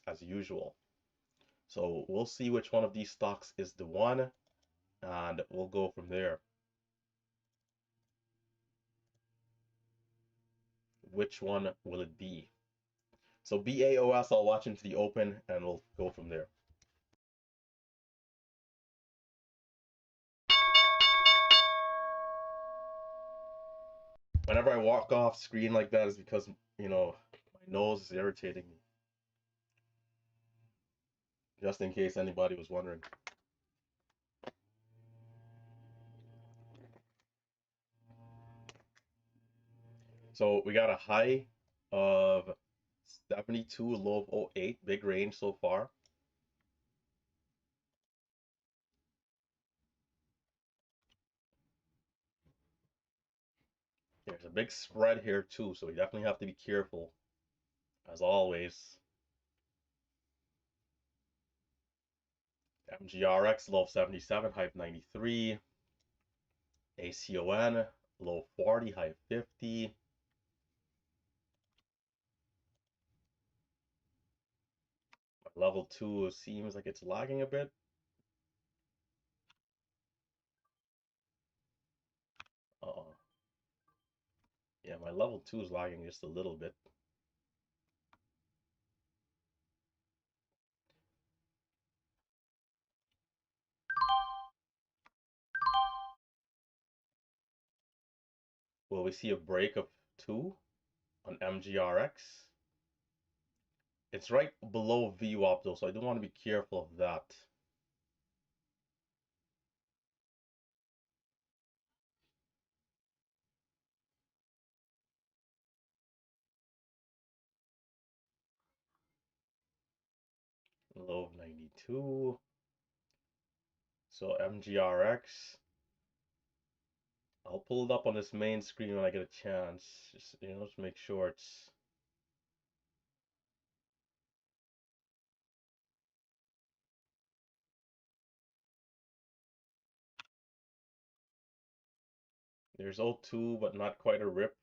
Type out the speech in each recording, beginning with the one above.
as usual. So we'll see which one of these stocks is the one, and we'll go from there. Which one will it be? So BAOS, I'll watch into the open, and we'll go from there. Whenever I walk off screen like that is because, my nose is irritating me. Just in case anybody was wondering. So we got a high of 72, a low of 08, big range so far. There's a big spread here too, so we definitely have to be careful, as always. MGRX, low of 77, high of 93. ACON, low of 40, high of 50. Level 2 seems like it's lagging a bit. Uh-oh. Yeah, my level 2 is lagging just a little bit. Will we see a break of 2 on MGRX? It's right below VWAP though, so I do want to be careful of that. Low of 92. So MGRX. I'll pull it up on this main screen when I get a chance. Just, just make sure it's... There's O2, but not quite a rip.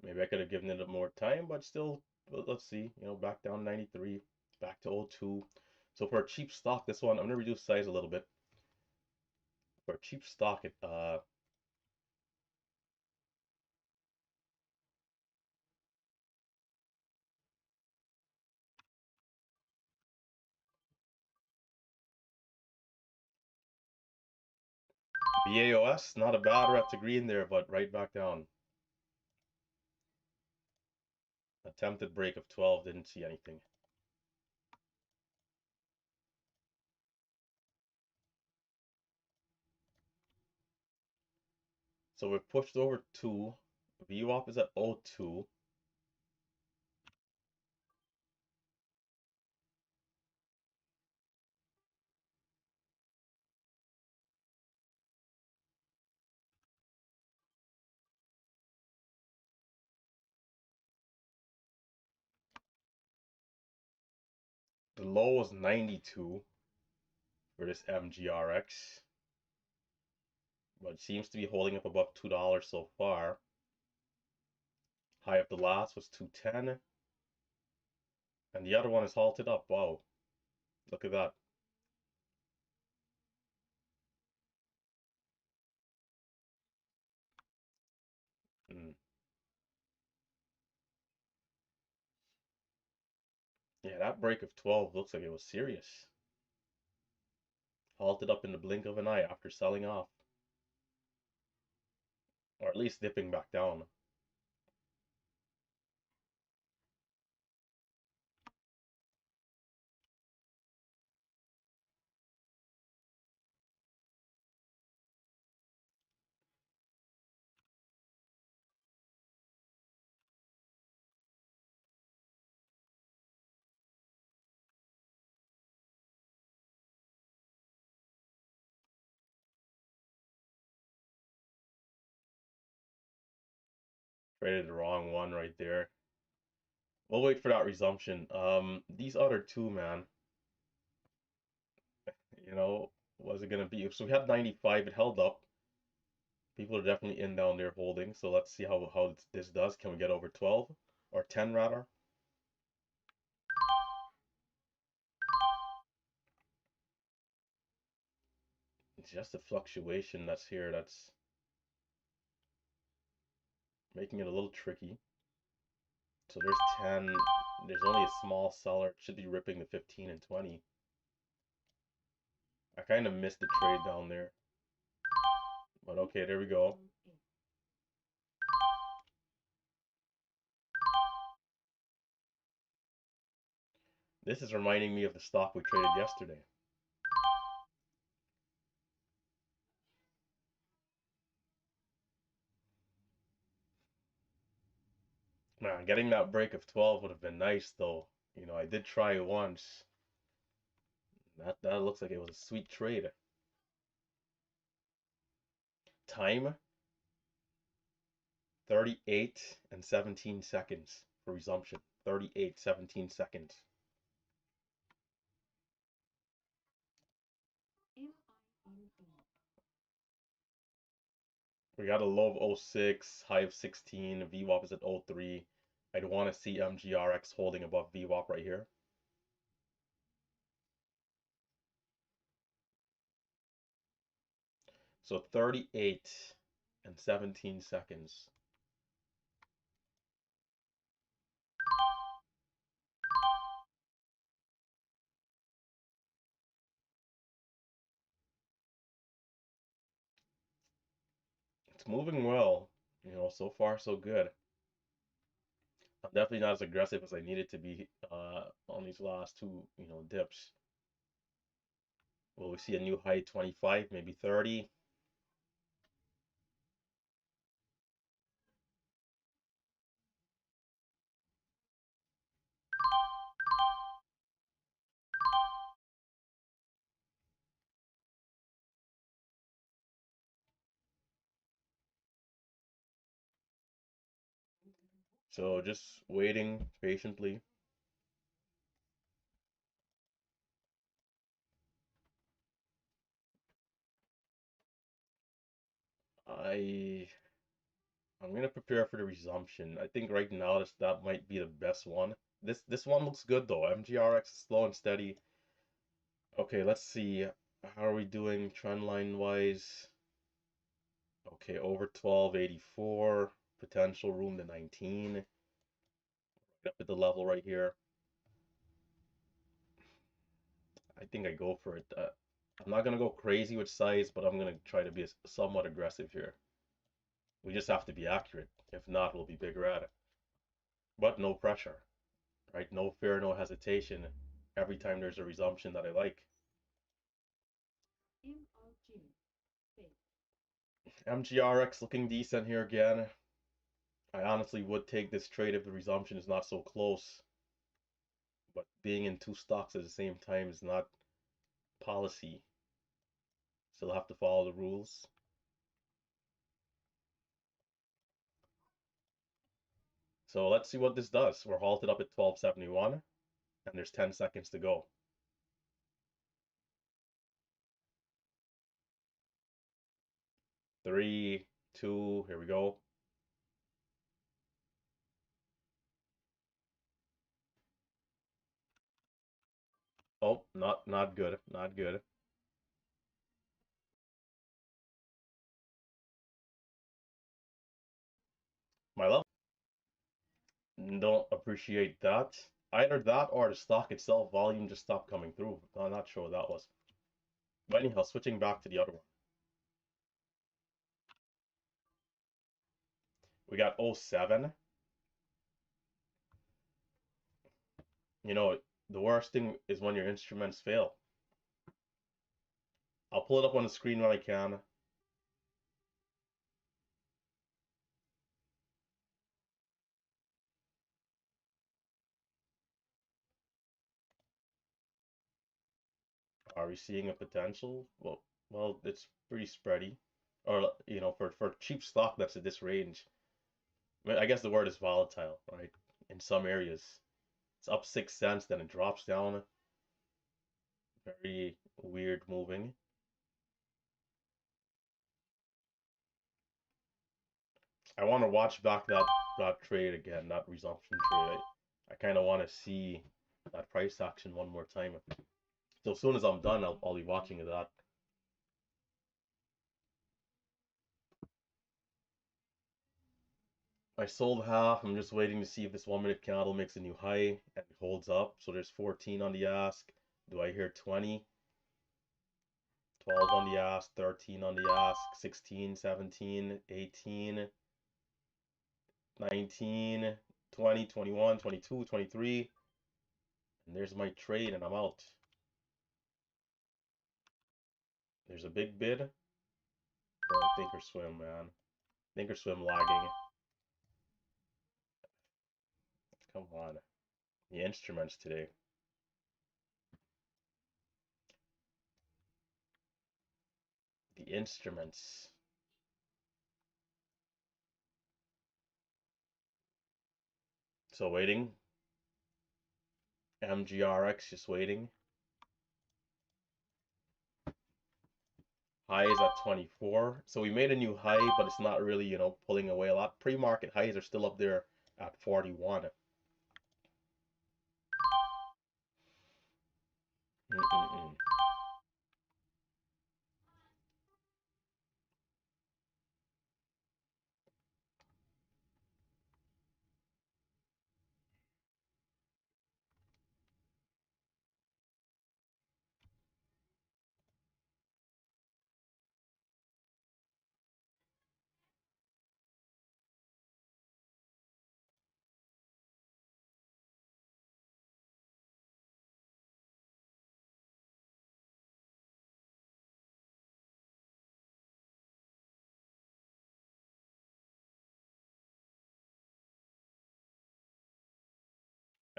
Maybe I could have given it more time, but still, let's see. Back down 93, back to O2. So for a cheap stock, this one, I'm going to reduce size a little bit. For a cheap stock, it BAOS, not a bad rep to green there, but right back down. Attempted break of 12, didn't see anything. So we've pushed over 2. VWAP is at 02. The low was 92 for this MGRX. But it seems to be holding up above $2 so far. High of the last was 210. And the other one is halted up. Wow. Look at that. Yeah, that break of 12 looks like it was serious. Halted up in the blink of an eye after selling off. Or at least dipping back down. Traded the wrong one right there. We'll wait for that resumption. These other two, man. Was it gonna be? So we had 95, it held up. People are definitely in down there holding. So let's see how this does. Can we get over 12? or 10 rather. It's just the fluctuation that's here that's making it a little tricky. So there's 10, there's only a small seller, should be ripping the 15 and 20. I kind of missed the trade down there. But okay, there we go. This is reminding me of the stock we traded yesterday. Man, getting that break of 12 would have been nice though. You know, I did try it once. That looks like it was a sweet trade. Time 38 and 17 seconds for resumption. 38, 17 seconds. We got a low of 06, high of 16, VWAP is at 03. I'd want to see MGRX holding above VWAP right here. So 38 and 17 seconds. It's moving well, you know, so far so good. I'm definitely not as aggressive as I needed to be on these last two, you know, dips. Will we see a new high 25, maybe 30? So just waiting patiently. I'm gonna prepare for the resumption. I think right now that might be the best one. This one looks good though. MGRX is slow and steady. Okay, let's see. How are we doing trend line wise? Okay, over 1284. Potential room to 19. Right up at the level right here. I think I go for it. I'm not gonna go crazy with size, but I'm gonna try to be somewhat aggressive here. We just have to be accurate. If not, we'll be bigger at it. But no pressure, right? No fear, no hesitation. Every time there's a resumption that I like. MGRX looking decent here again. I honestly would take this trade if the resumption is not so close. But being in two stocks at the same time is not policy. Still have to follow the rules. So let's see what this does. We're halted up at 1271 and there's 10 seconds to go. 3, 2, here we go. Oh, not good, not good. My level. Don't appreciate that. Either that or the stock itself, volume just stopped coming through. I'm not sure what that was. But anyhow, switching back to the other one. We got 07. You know, the worst thing is when your instruments fail. I'll pull it up on the screen when I can. Are we seeing a potential? Well, it's pretty spready. Or, you know, for cheap stock that's at this range. I guess the word is volatile, right? In some areas. It's up 6 cents, then it drops down. Very weird moving. I want to watch back that that trade again, that resumption trade. I kind of want to see that price action one more time. So as soon as I'm done, I'll be watching that. I sold half. I'm just waiting to see if this 1 minute candle makes a new high and holds up. So there's 14 on the ask. Do I hear 20? 12 on the ask, 13 on the ask, 16, 17, 18, 19, 20, 21, 22, 23. And there's my trade and I'm out. There's a big bid. Bro, Thinkorswim, man. Thinkorswim lagging. Come on. The instruments today. The instruments. So waiting. MGRX just waiting. High is at 24. So we made a new high, but it's not really, pulling away a lot. Pre-market highs are still up there at 41. Mm-mm-mm.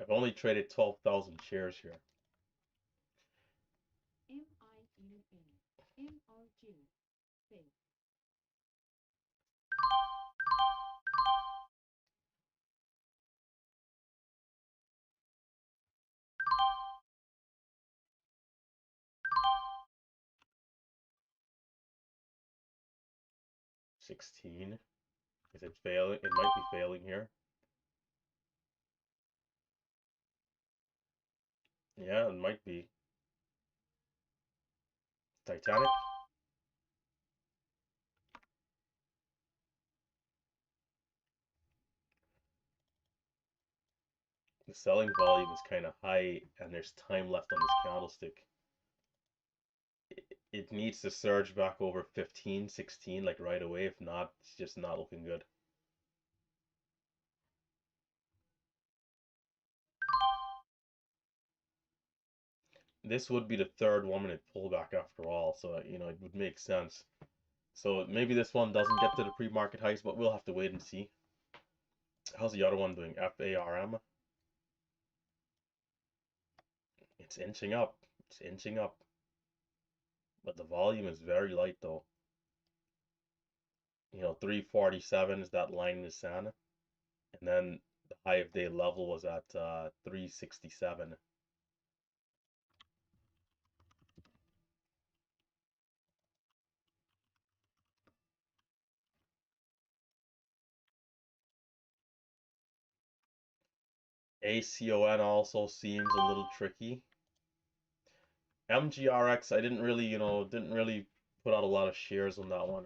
I've only traded 12,000 shares here. MIUA, 16. Is it failing? It might be failing here. Yeah, it might be. Titanic. The selling volume is kind of high and there's time left on this candlestick. It needs to surge back over 15, 16 like right away. If not, it's just not looking good. This would be the third 1 minute pullback after all, so it would make sense. So maybe this one doesn't get to the pre-market highs, but we'll have to wait and see. How's the other one doing? FARM? It's inching up. It's inching up. But the volume is very light though. 347 is that line in the sand. And then the high of day level was at 367. ACON also seems a little tricky. MGRX, I didn't really put out a lot of shares on that one.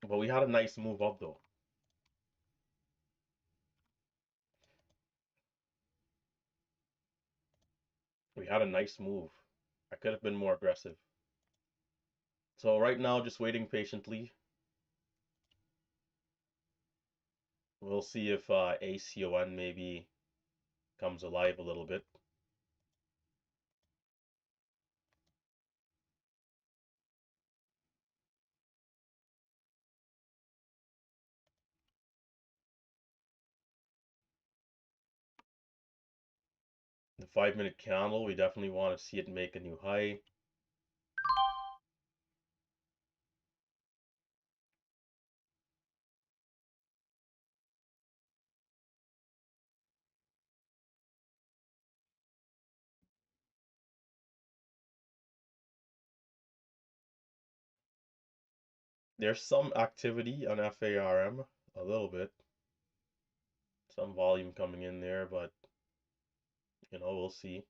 But we had a nice move up though. We had a nice move. I could have been more aggressive. So right now, just waiting patiently. We'll see if ACON maybe comes alive a little bit. The 5 minute candle, we definitely want to see it make a new high. There's some activity on FARM, a little bit. Some volume coming in there, but we'll see.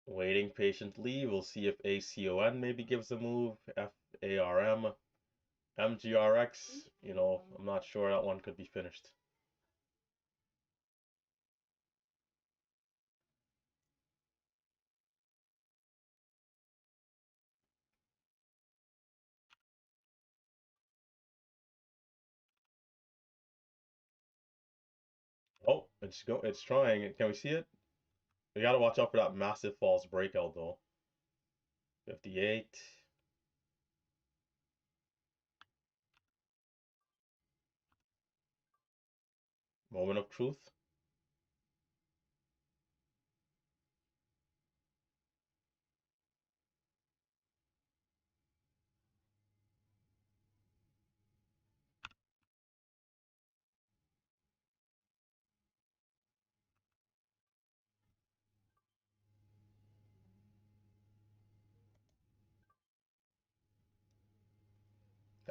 Waiting patiently. We'll see if ACON maybe gives a move. FARM, MGRX. I'm not sure that one could be finished. Oh, it's trying. Can we see it? We gotta watch out for that massive false breakout though. 58. Moment of truth.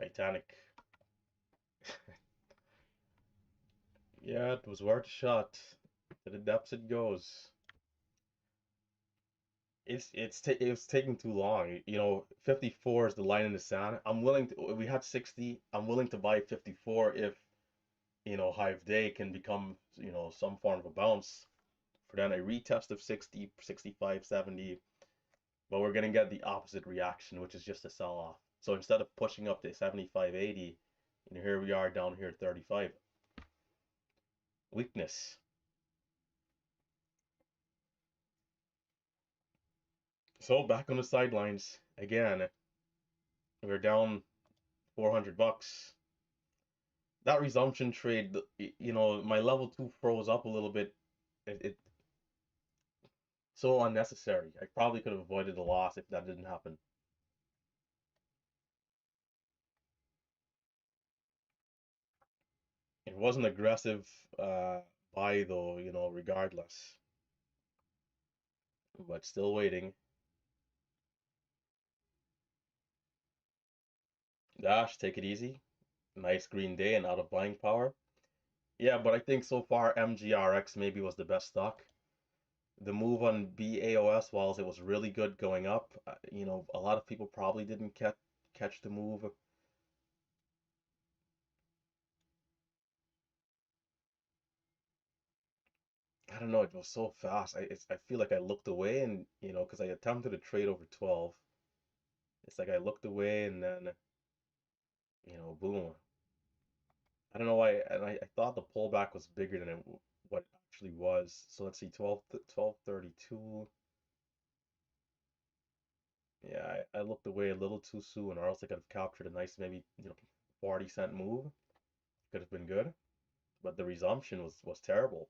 Titanic. Yeah, it was worth a shot. To the depths it goes. It's taking too long. 54 is the line in the sand. I'm willing to. We had 60. I'm willing to buy 54 if Hive Day can become some form of a bounce. For then a retest of 60, 65, 70. But we're gonna get the opposite reaction, which is just a sell off. So instead of pushing up to 75, 80, here we are down here at 35. Weakness. So back on the sidelines again. We're down $400. That resumption trade, my level 2 froze up a little bit. It so unnecessary. I probably could have avoided the loss if that didn't happen. It was an aggressive buy though, regardless. But still waiting. Dash, take it easy. Nice green day and out of buying power. Yeah, but I think so far MGRX maybe was the best stock. The move on BAOS, while it was really good going up, a lot of people probably didn't catch the move. I don't know, it was so fast. I feel like I looked away and, because I attempted a trade over 12. It's like I looked away and then, boom. I don't know why, and I thought the pullback was bigger than what it actually was. So let's see, 1232. Yeah, I looked away a little too soon, or else I could have captured a nice maybe 40-cent move. Could have been good, but the resumption was terrible.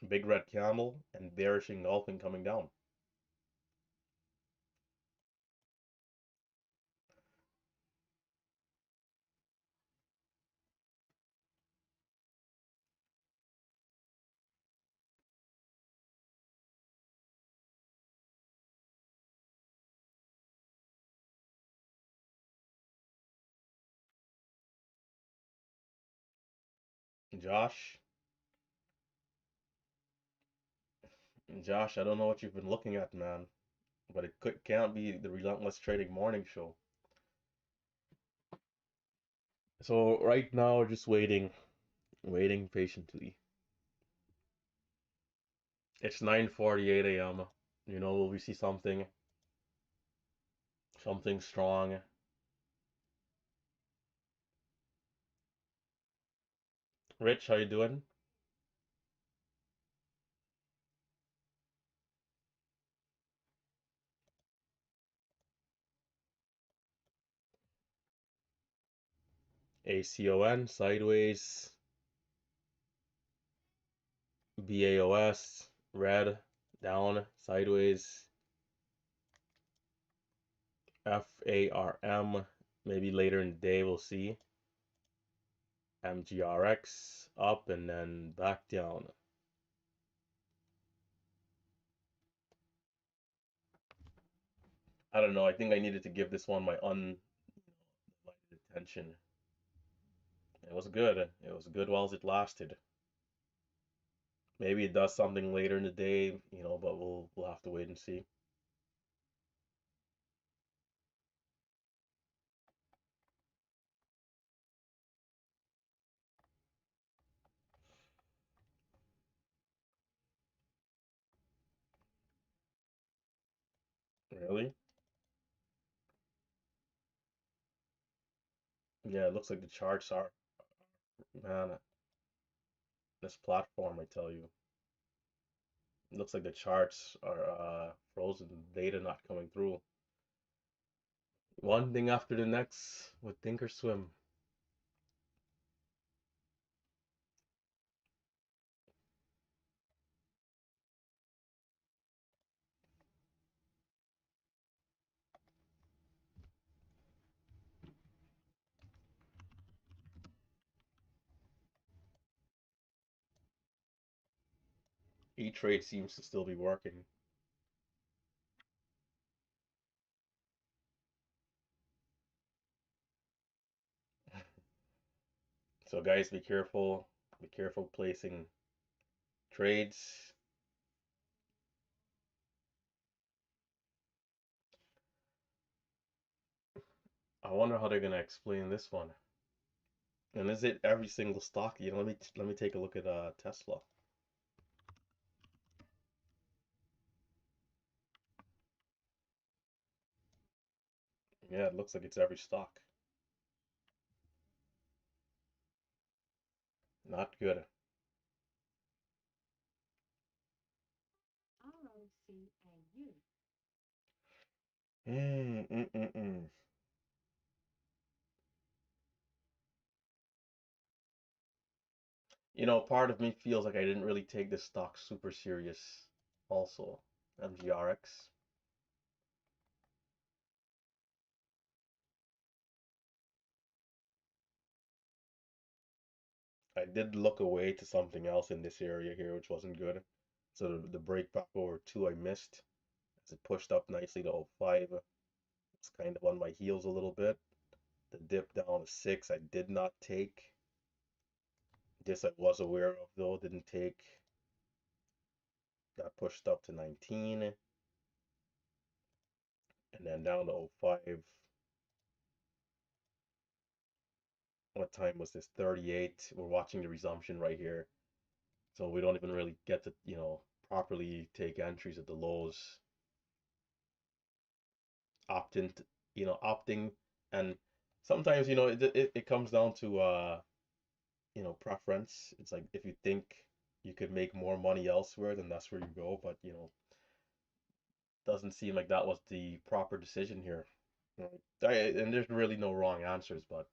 Big red candle and bearish engulfing coming down. Josh, Josh, I don't know what you've been looking at, man, but can't be the Relentless Trading Morning Show. So right now, just waiting patiently. It's 9:48 a.m. Will we see something strong? Rich, how you doing? ACON sideways. BAOS red down sideways. FARM maybe later in the day we'll see. MGRX up and then back down. I don't know. I think I needed to give this one my undivided attention. It was good. It was good while it lasted. Maybe it does something later in the day, but we'll have to wait and see. Really? Yeah, it looks like the charts are, man, this platform, I tell you. It looks like the charts are frozen, data not coming through. One thing after the next with Thinkorswim. E-Trade seems to still be working. So guys, be careful. Be careful placing trades. I wonder how they're gonna explain this one. And is it every single stock? Let me take a look at Tesla. Yeah, it looks like it's every stock. Not good. ROCAU. Mm, mm, mm, mm. Part of me feels like I didn't really take this stock super serious. Also, MGRX. I did look away to something else in this area here, which wasn't good. So the break back over 2 I missed as it pushed up nicely to 05. It's kind of on my heels a little bit. The dip down to 6 I did not take. This I was aware of though, didn't take. Got pushed up to 19 and then down to 05. What time was this? 38. We're watching the resumption right here. So we don't even really get to, properly take entries at the lows. Opting, opting, and sometimes, it comes down to, preference. It's like if you think you could make more money elsewhere, then that's where you go. But, doesn't seem like that was the proper decision here. Right? And there's really no wrong answers, but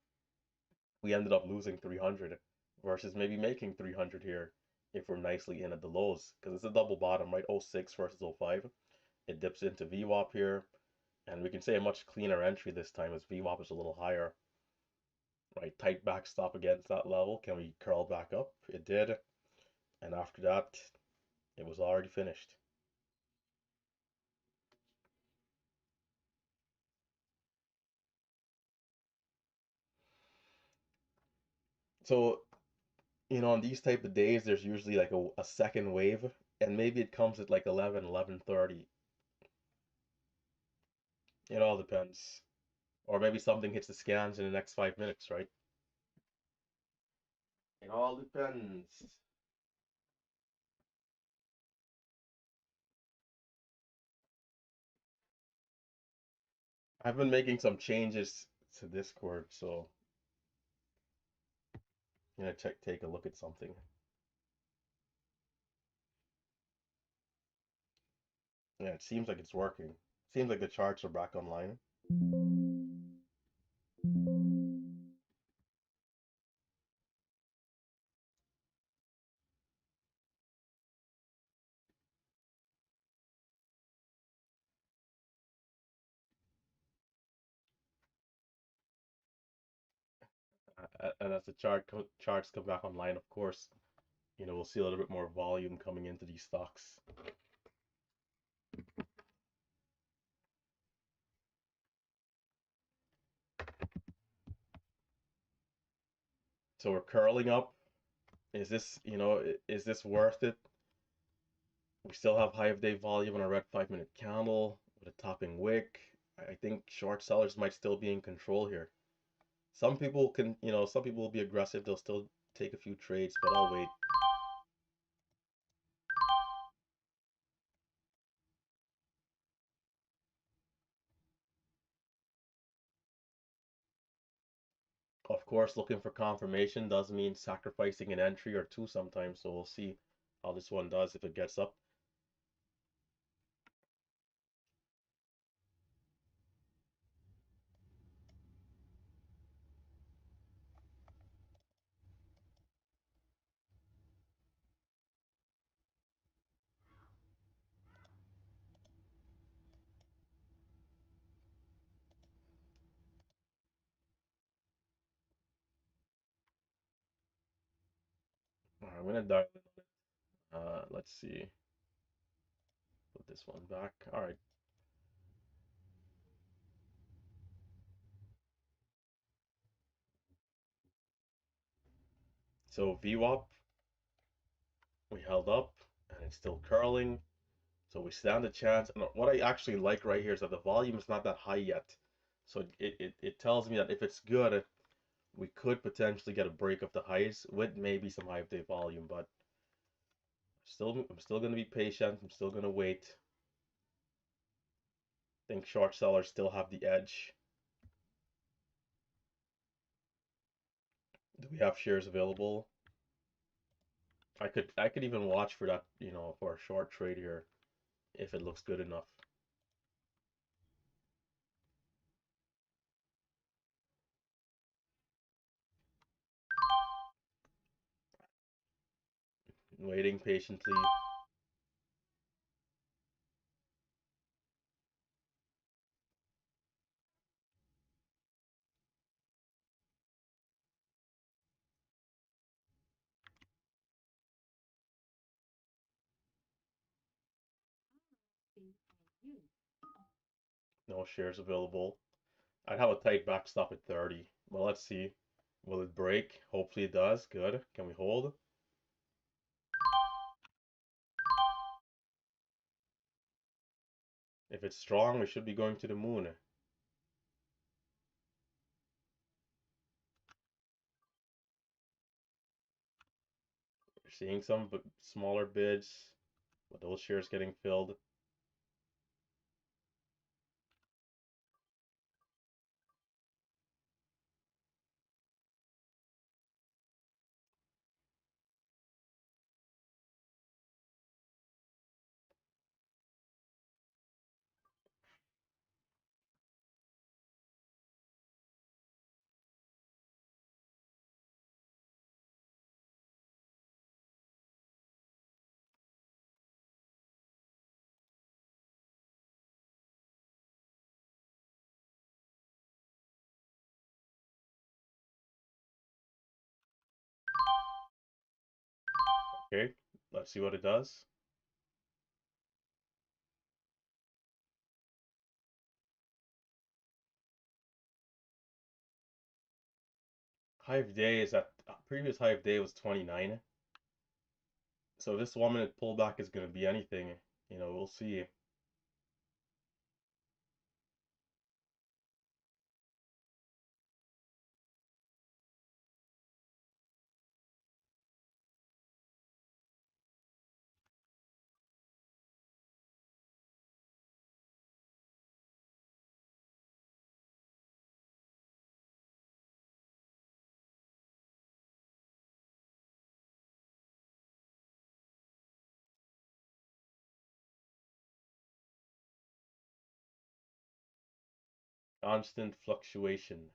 we ended up losing 300 versus maybe making 300 here if we're nicely in at the lows because it's a double bottom, right? Oh 06 versus oh 05. It dips into VWAP here, and we can say a much cleaner entry this time as VWAP is a little higher, right? Tight backstop against that level. Can we curl back up? It did, and after that, it was already finished. So, on these type of days, there's usually like a second wave, and maybe it comes at like 11, 11:30. It all depends. Or maybe something hits the scans in the next 5 minutes, right? It all depends. I've been making some changes to Discord, so I'm gonna take a look at something. Yeah, it seems like it's working. Seems like the charts are back online. And as the charts come back online, of course, we'll see a little bit more volume coming into these stocks. So we're curling up. Is this, is this worth it? We still have high of day volume on a red 5-minute candle with a topping wick. I think short sellers might still be in control here. Some people will be aggressive. They'll still take a few trades, but I'll wait. Of course, looking for confirmation does mean sacrificing an entry or two sometimes, so we'll see how this one does if it gets up. All right, I'm gonna dial in on it. Let's see. Put this one back. All right. So VWAP, we held up, and it's still curling. So we stand a chance. And what I actually like right here is that the volume is not that high yet. So it tells me that if it's good, we could potentially get a break of the highs with maybe some high day volume, but I'm still gonna be patient. I'm still gonna wait. I think short sellers still have the edge. Do we have shares available? I could even watch for that, for a short trade here if it looks good enough. Waiting patiently. C-A-U. No shares available. I'd have a tight backstop at 30. Well, let's see. Will it break? Hopefully it does. Good. Can we hold? If it's strong, we should be going to the moon. We're seeing some smaller bids, with those shares getting filled. Okay, let's see what it does. Hive day is at previous hive day was 29. So this 1 minute pullback is going to be anything. We'll see. Constant fluctuation.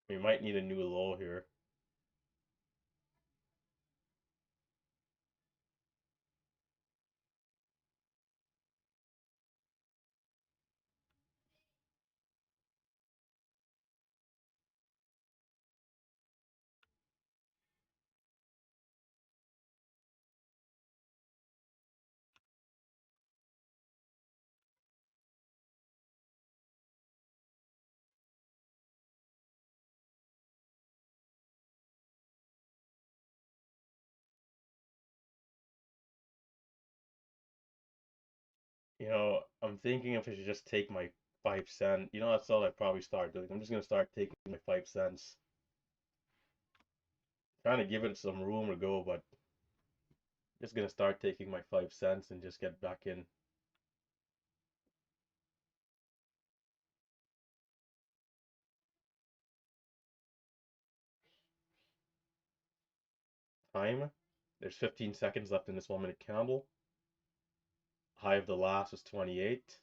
We might need a new low here. I'm thinking if I should just take my 5 cent. That's all I'd probably start doing. I'm just gonna start taking my 5 cents. Trying to give it some room to go, but just gonna start taking my 5 cents and just get back in. Time. There's 15 seconds left in this 1 minute candle. High of the last was 28.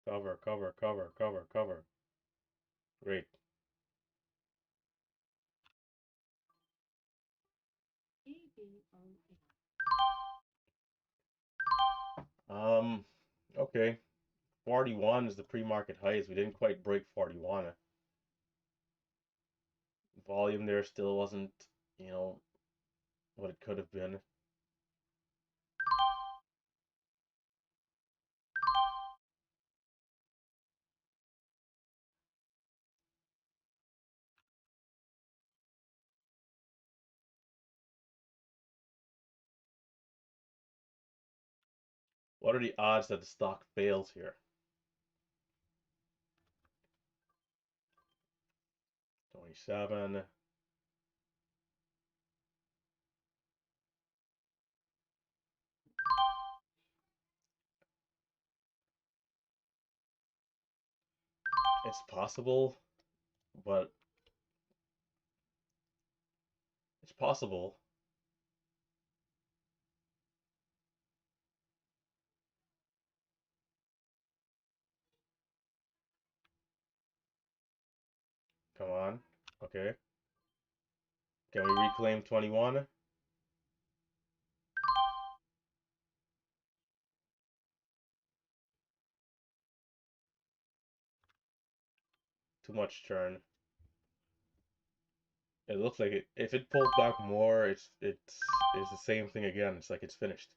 Cover, cover, cover, cover, cover. Great. Um, okay. 41 is the pre-market highs. We didn't quite break 41. Volume there still wasn't, you know, what it could have been. What are the odds that the stock fails here? 27. It's possible, but it's possible. Come on. Okay. Can we reclaim 21? Too much churn. It looks like it. If it pulls back more, it's the same thing again. It's like it's finished.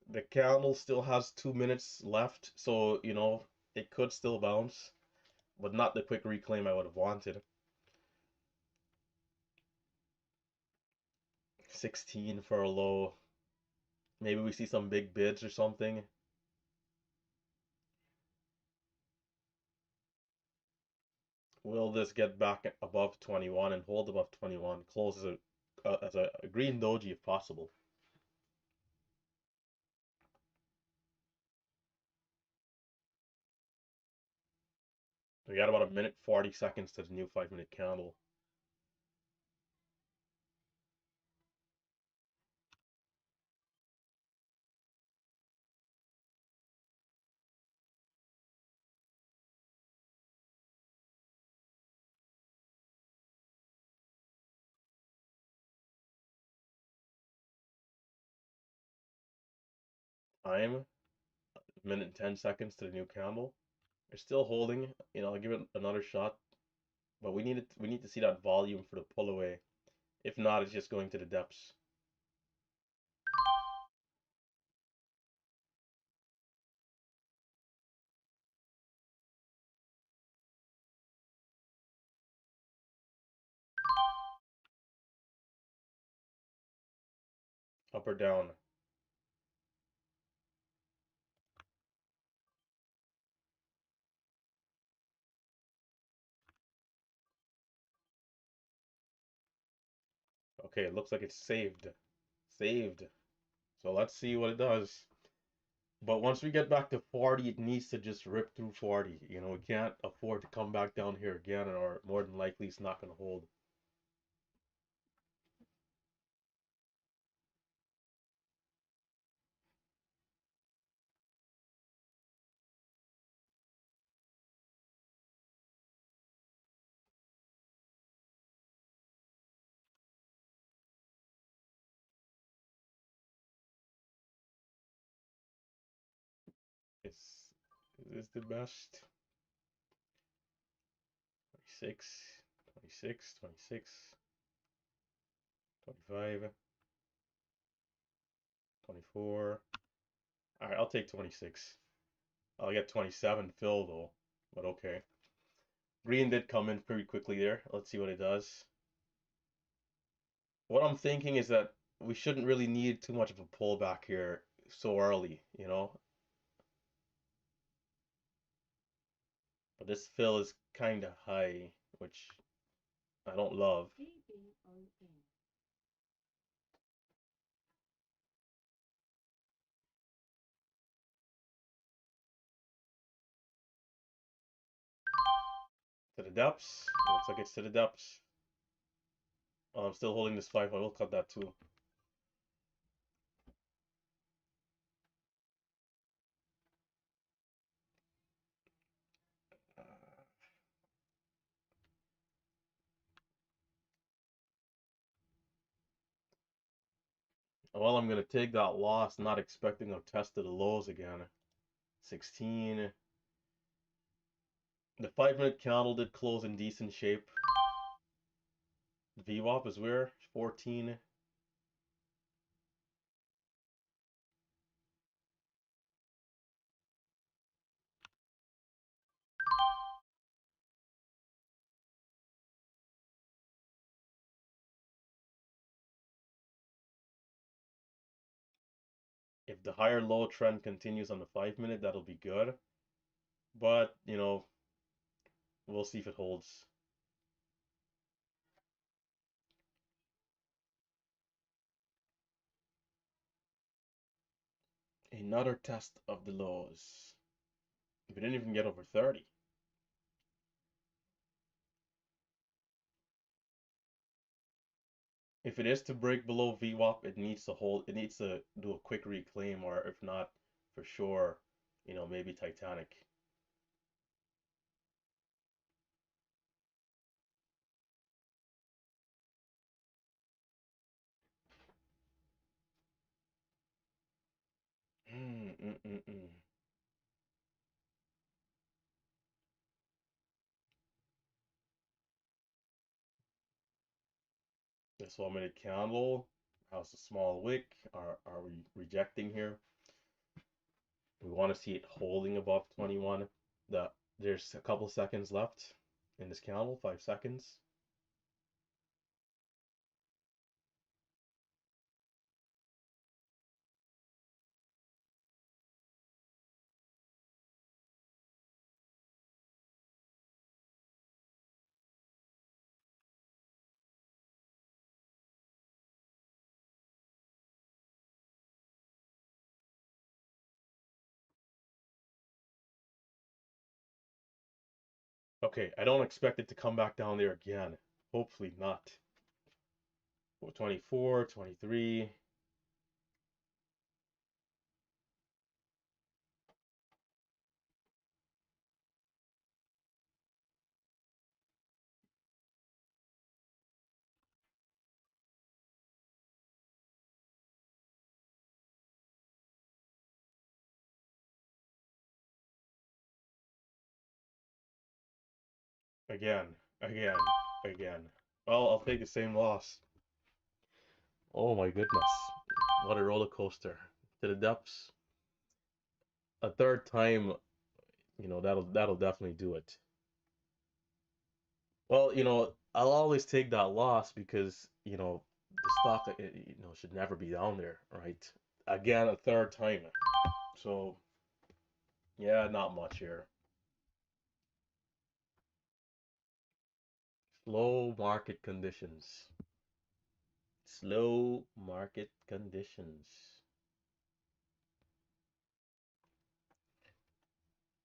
The candle still has 2 minutes left, so it could still bounce, but not the quick reclaim I would have wanted. 16 for a low. Maybe we see some big bids or something. Will this get back above 21 and hold above 21? Close as a green doji if possible. We got about a minute 40 seconds to the new 5 minute candle. Time, minute and 10 seconds to the new candle. They're still holding. I'll give it another shot, but we need to see that volume for the pull away. If not, it's just going to the depths. Up or down. Okay, it looks like it's saved. Saved. So let's see what it does. But once we get back to 40, it needs to just rip through 40. You know, we can't afford to come back down here again, or more than likely it's not going to hold. Is this the best? 26, 26, 26, 25, 24. All right, I'll take 26. I'll get 27 fill though, but okay. Green did come in pretty quickly there. Let's see what it does. What I'm thinking is that we shouldn't really need too much of a pullback here so early, you know? But this fill is kind of high, which I don't love. DBON. To the depths. Looks like it's to the depths. Oh, I'm still holding this 5. I will cut that too. Well, I'm going to take that loss, not expecting a test of the lows again. 16. The 5-minute candle did close in decent shape. VWAP is where? 14. If the higher low trend continues on the 5-minute, that'll be good. But, you know, we'll see if it holds. Another test of the lows. We didn't even get over 30. If it is to break below VWAP, it needs to hold. It needs to do a quick reclaim, or if not, for sure, you know, maybe Titanic. Mm, mm, mm, mm. This 1-minute candle has a small wick. Are we rejecting here? We want to see it holding above 21. There's a couple seconds left in this candle, 5 seconds. Okay, I don't expect it to come back down there again. Hopefully not. 24, 23. Again, again, again. Well, I'll take the same loss. Oh my goodness. What a roller coaster. To the depths. A third time, you know, that'll definitely do it. Well, you know, I'll always take that loss because, you know, the stock, you know, should never be down there, right? Again, a third time. So, yeah, not much here. Slow market conditions. Slow market conditions.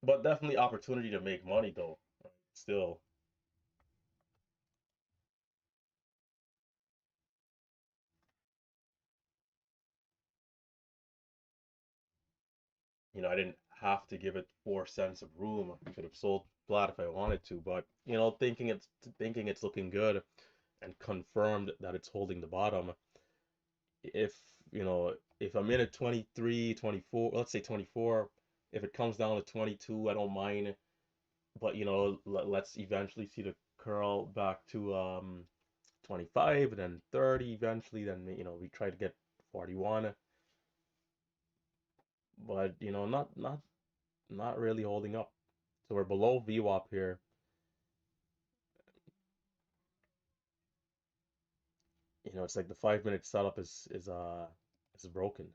But definitely opportunity to make money though. Still, I didn't have to give it 4 cents of room. I could have sold flat if I wanted to, but thinking it's looking good and confirmed that it's holding the bottom. If if I'm in at 23, 24, let's say 24, if it comes down to 22, I don't mind. But let's eventually see the curl back to 25, then 30 eventually, then we try to get 41, but not really holding up. So we're below VWAP here. It's like the 5 minute setup is broken.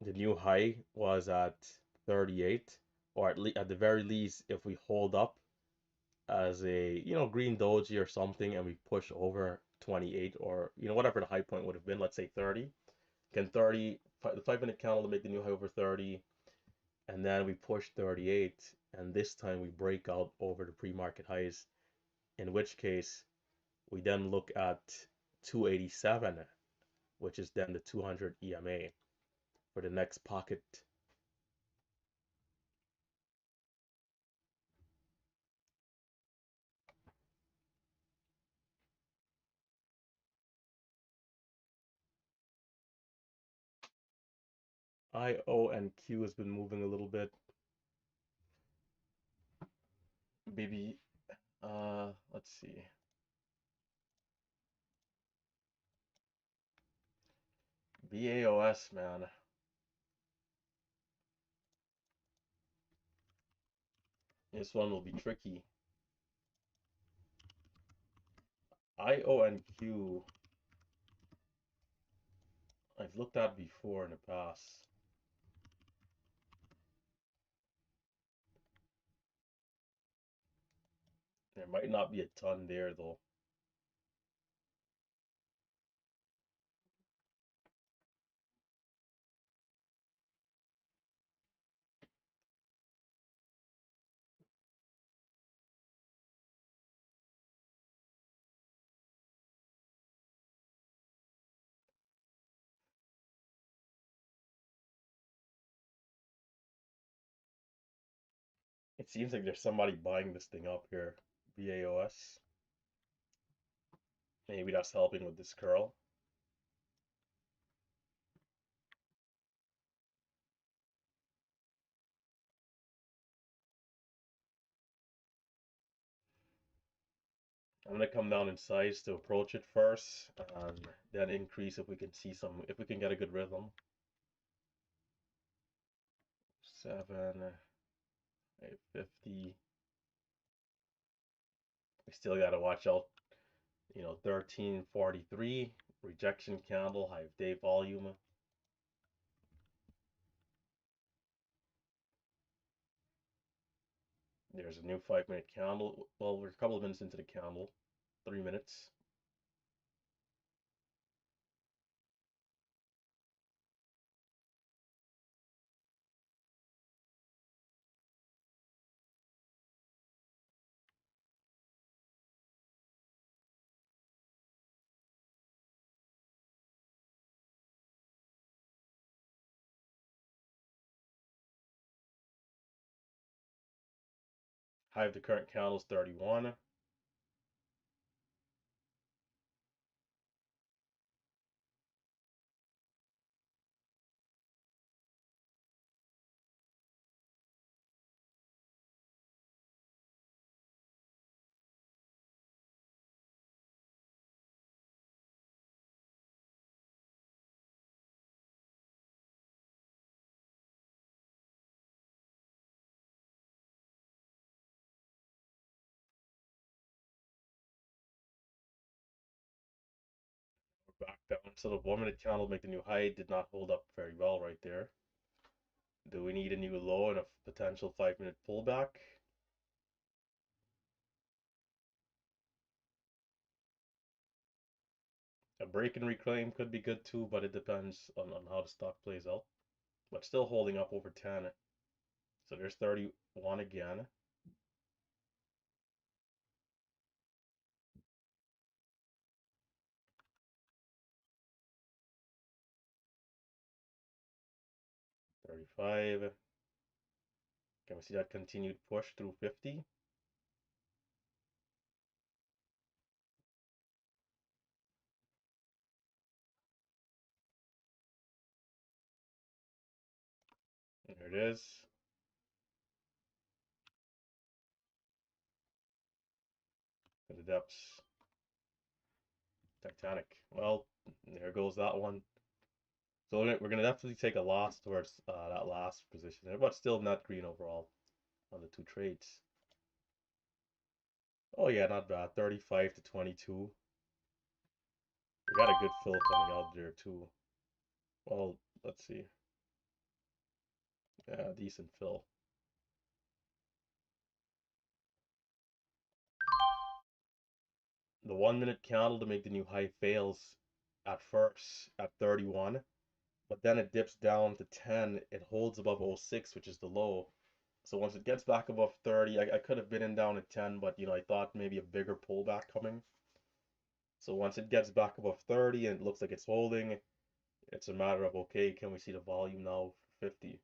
The new high was at 38, or at the very least, if we hold up as a green doji or something, and we push over 28, or whatever the high point would have been, let's say 30. Can the 5 minute candle to make the new high over 30, and then we push 38, and this time we break out over the pre-market highs, in which case we then look at 287, which is then the 200 EMA for the next pocket. IO and Q has been moving a little bit. Maybe, let's see. BAOS, man. This one will be tricky. IO and Q, I've looked at before in the past. There might not be a ton there though. It seems like there's somebody buying this thing up here. BAOS. Maybe that's helping with this curl. I'm gonna come down in size to approach it first, and then increase if we can if we can get a good rhythm. 7, 850. We still gotta watch out. 1343 rejection candle, high day volume. There's a new 5 minute candle. Well, we're a couple of minutes into the candle. 3 minutes. High of the current candle is 31. We're back down. So the 1 minute candle make the new high did not hold up very well right there. Do we need a new low and a potential 5 minute pullback? A break and reclaim could be good too, but it depends on how the stock plays out. But still holding up over 10. So there's 31 again. 35. Can we see that continued push through 50? There it is. To the depths. Titanic. Well, there goes that one. So we're going to definitely take a loss towards that last position there, but still not green overall on the two trades. Oh yeah, not bad. 35 to 22. We got a good fill coming out there too. Well, let's see. Yeah, decent fill. The 1 minute candle to make the new high fails at first at 31, but then it dips down to 10. It holds above 06, which is the low. So once it gets back above 30, I could have been in down at 10, but I thought maybe a bigger pullback coming. So once it gets back above 30 and it looks like it's holding, it's a matter of, okay, can we see the volume now for 50?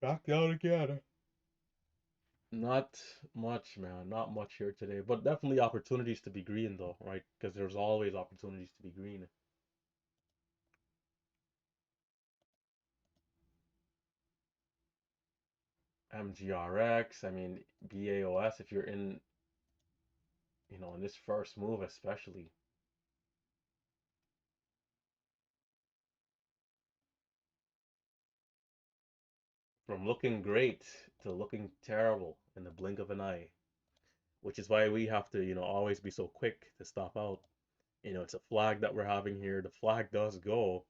Back down again. Not much, man. Not much here today, but definitely opportunities to be green, though, right? Because there's always opportunities to be green. MGRX, I mean, BAOS, if you're in this first move, especially from looking great to looking terrible in the blink of an eye, which is why we have to, always be so quick to stop out. It's a flag that we're having here. The flag does go,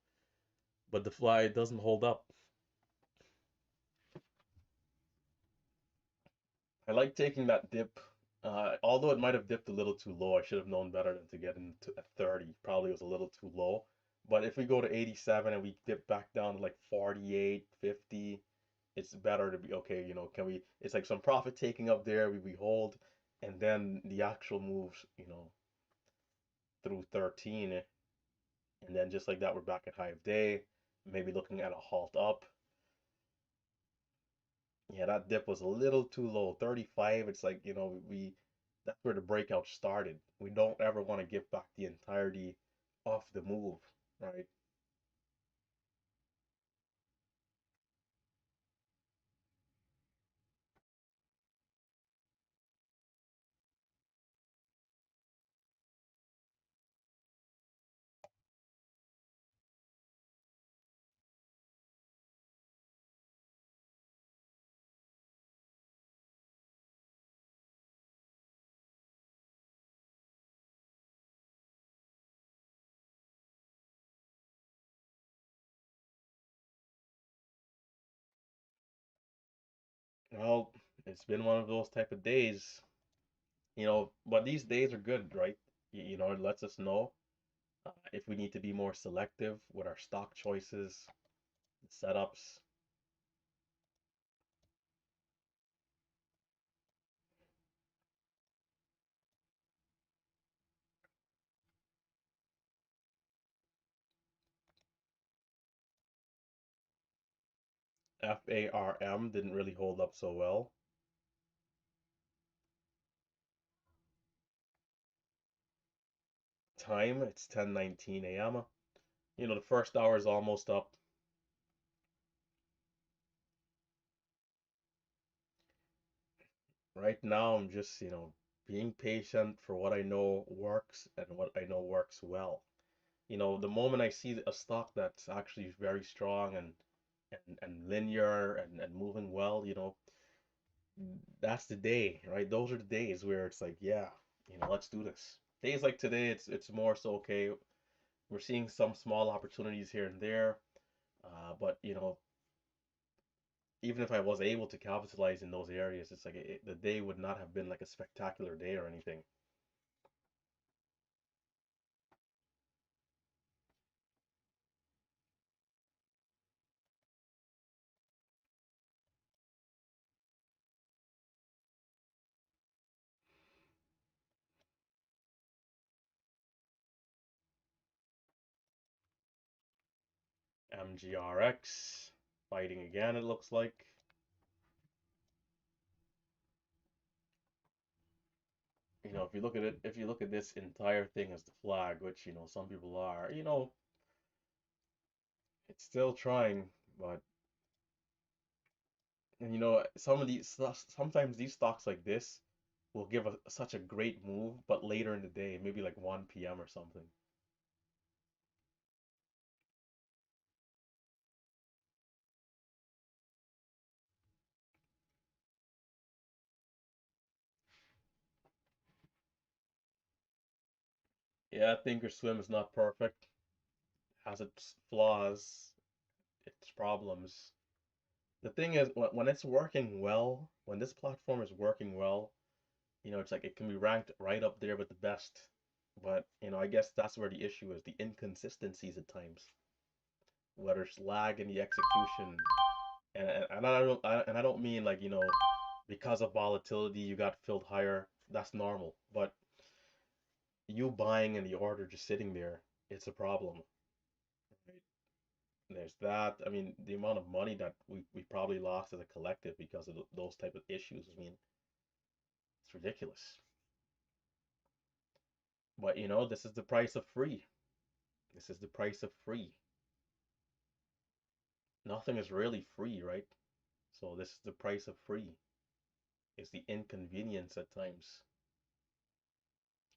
but the flag doesn't hold up. I like taking that dip. Although it might have dipped a little too low, I should have known better than to get into at 30. Probably was a little too low. But if we go to 87 and we dip back down to like 48, 50, it's better to be okay. Can we? It's like some profit taking up there. We hold, and then the actual moves, through 13, and then just like that, we're back at high of day. Maybe looking at a halt up. Yeah, that dip was a little too low. 35, it's like, that's where the breakout started. We don't ever want to give back the entirety of the move, right? Well, it's been one of those type of days, but these days are good, right? It lets us know if we need to be more selective with our stock choices, setups. FARM didn't really hold up so well. Time, it's 10:19 a.m. The first hour is almost up. Right now, I'm just, being patient for what I know works and what I know works well. The moment I see a stock that's actually very strong and linear and moving well, that's the day, right? Those are the days where it's like, yeah, let's do this. days like today, it's more so okay. We're seeing some small opportunities here and there, but even if I was able to capitalize in those areas, it's like the day would not have been like a spectacular day or anything. MGRX fighting again, it looks like. If you look at it, if you look at this entire thing as the flag, which some people are, it's still trying, but and some of these sometimes these stocks like this will give such a great move, but later in the day, maybe like 1 p.m. or something. Yeah, Thinkorswim is not perfect, has its flaws, its problems. The thing is, when it's working well, when this platform is working well, it's like it can be ranked right up there with the best. But, I guess that's where the issue is, the inconsistencies at times, whether it's lag in the execution. And I don't mean like, because of volatility you got filled higher. That's normal. But you buying and the order just sitting there, it's a problem. Right? There's that. I mean, the amount of money that we probably lost as a collective because of those type of issues. I mean, it's ridiculous. But this is the price of free. This is the price of free. Nothing is really free, right? So this is the price of free. It's the inconvenience at times.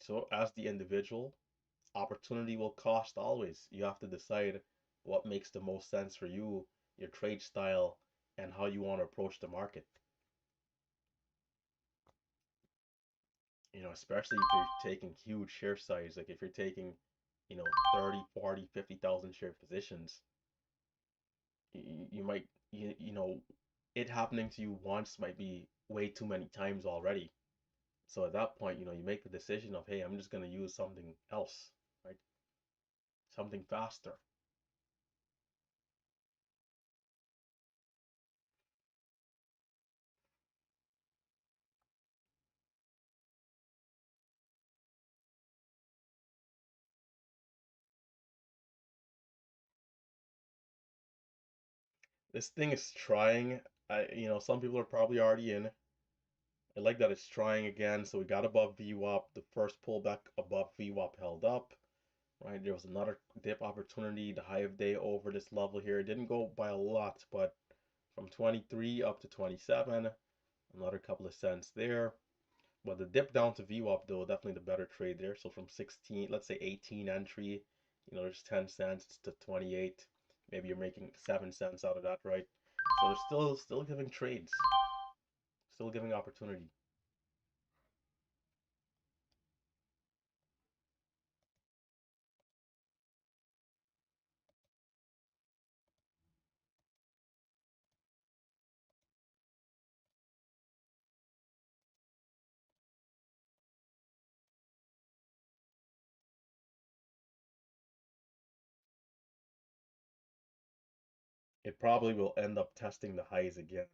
So as the individual, opportunity will cost always. You have to decide what makes the most sense for you, your trade style, and how you want to approach the market. Especially if you're taking huge share size, like if you're taking, 30, 40, 50,000 share positions, you might, it happening to you once might be way too many times already. So at that point, you make the decision of, hey, I'm just going to use something else, right? Something faster. This thing is trying. Some people are probably already in. I like that it's trying again. So we got above VWAP. The first pullback above VWAP held up, right? There was another dip opportunity. The high of day over this level here. It didn't go by a lot, but from 23 up to 27, another couple of cents there. But the dip down to VWAP though, definitely the better trade there. So from 16, let's say 18 entry, there's 10 cents to 28. Maybe you're making 7 cents out of that, right? So they're still giving trades, still giving opportunity. It probably will end up testing the highs again.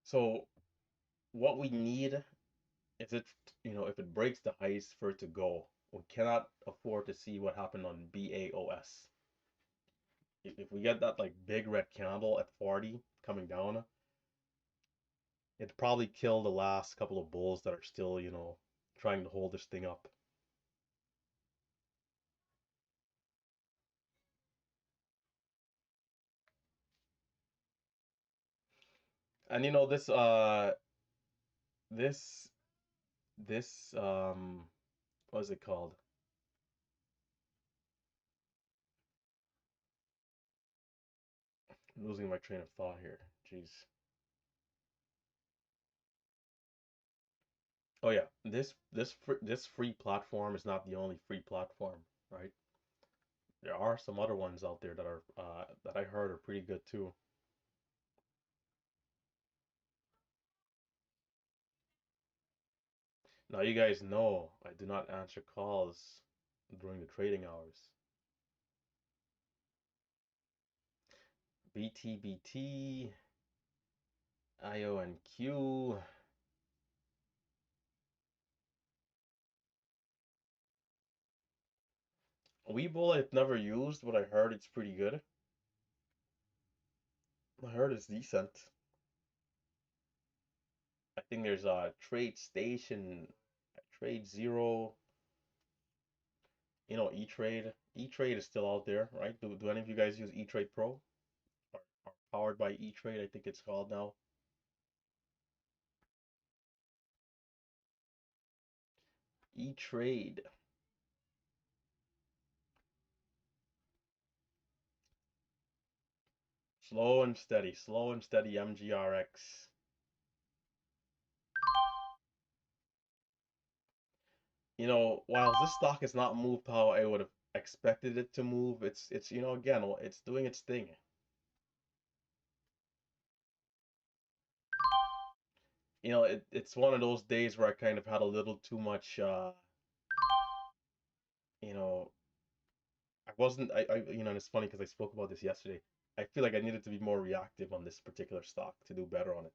So what we need is if it breaks the highs for it to go. We cannot afford to see what happened on BAOS. If we get that like big red candle at 40 coming down, it'd probably kill the last couple of bulls that are still, trying to hold this thing up. And this this what is it called? I'm losing my train of thought here. Jeez. Oh yeah, this free platform is not the only free platform, right? There are some other ones out there that are that I heard are pretty good too. Now you guys know I do not answer calls during the trading hours. BTBT, IONQ. Webull I've never used, but I heard it's pretty good. I heard it's decent. I think there's a Trade Station, Trade Zero, E-Trade. E-Trade is still out there, right? Do any of you guys use E-Trade Pro? Or powered by E-Trade, I think it's called now. E-Trade. Slow and steady MGRX. While this stock has not moved how I would have expected it to move, it's again, it's doing its thing. It's one of those days where I kind of had a little too much, you know, I wasn't, and it's funny because I spoke about this yesterday. I feel like I needed to be more reactive on this particular stock to do better on it.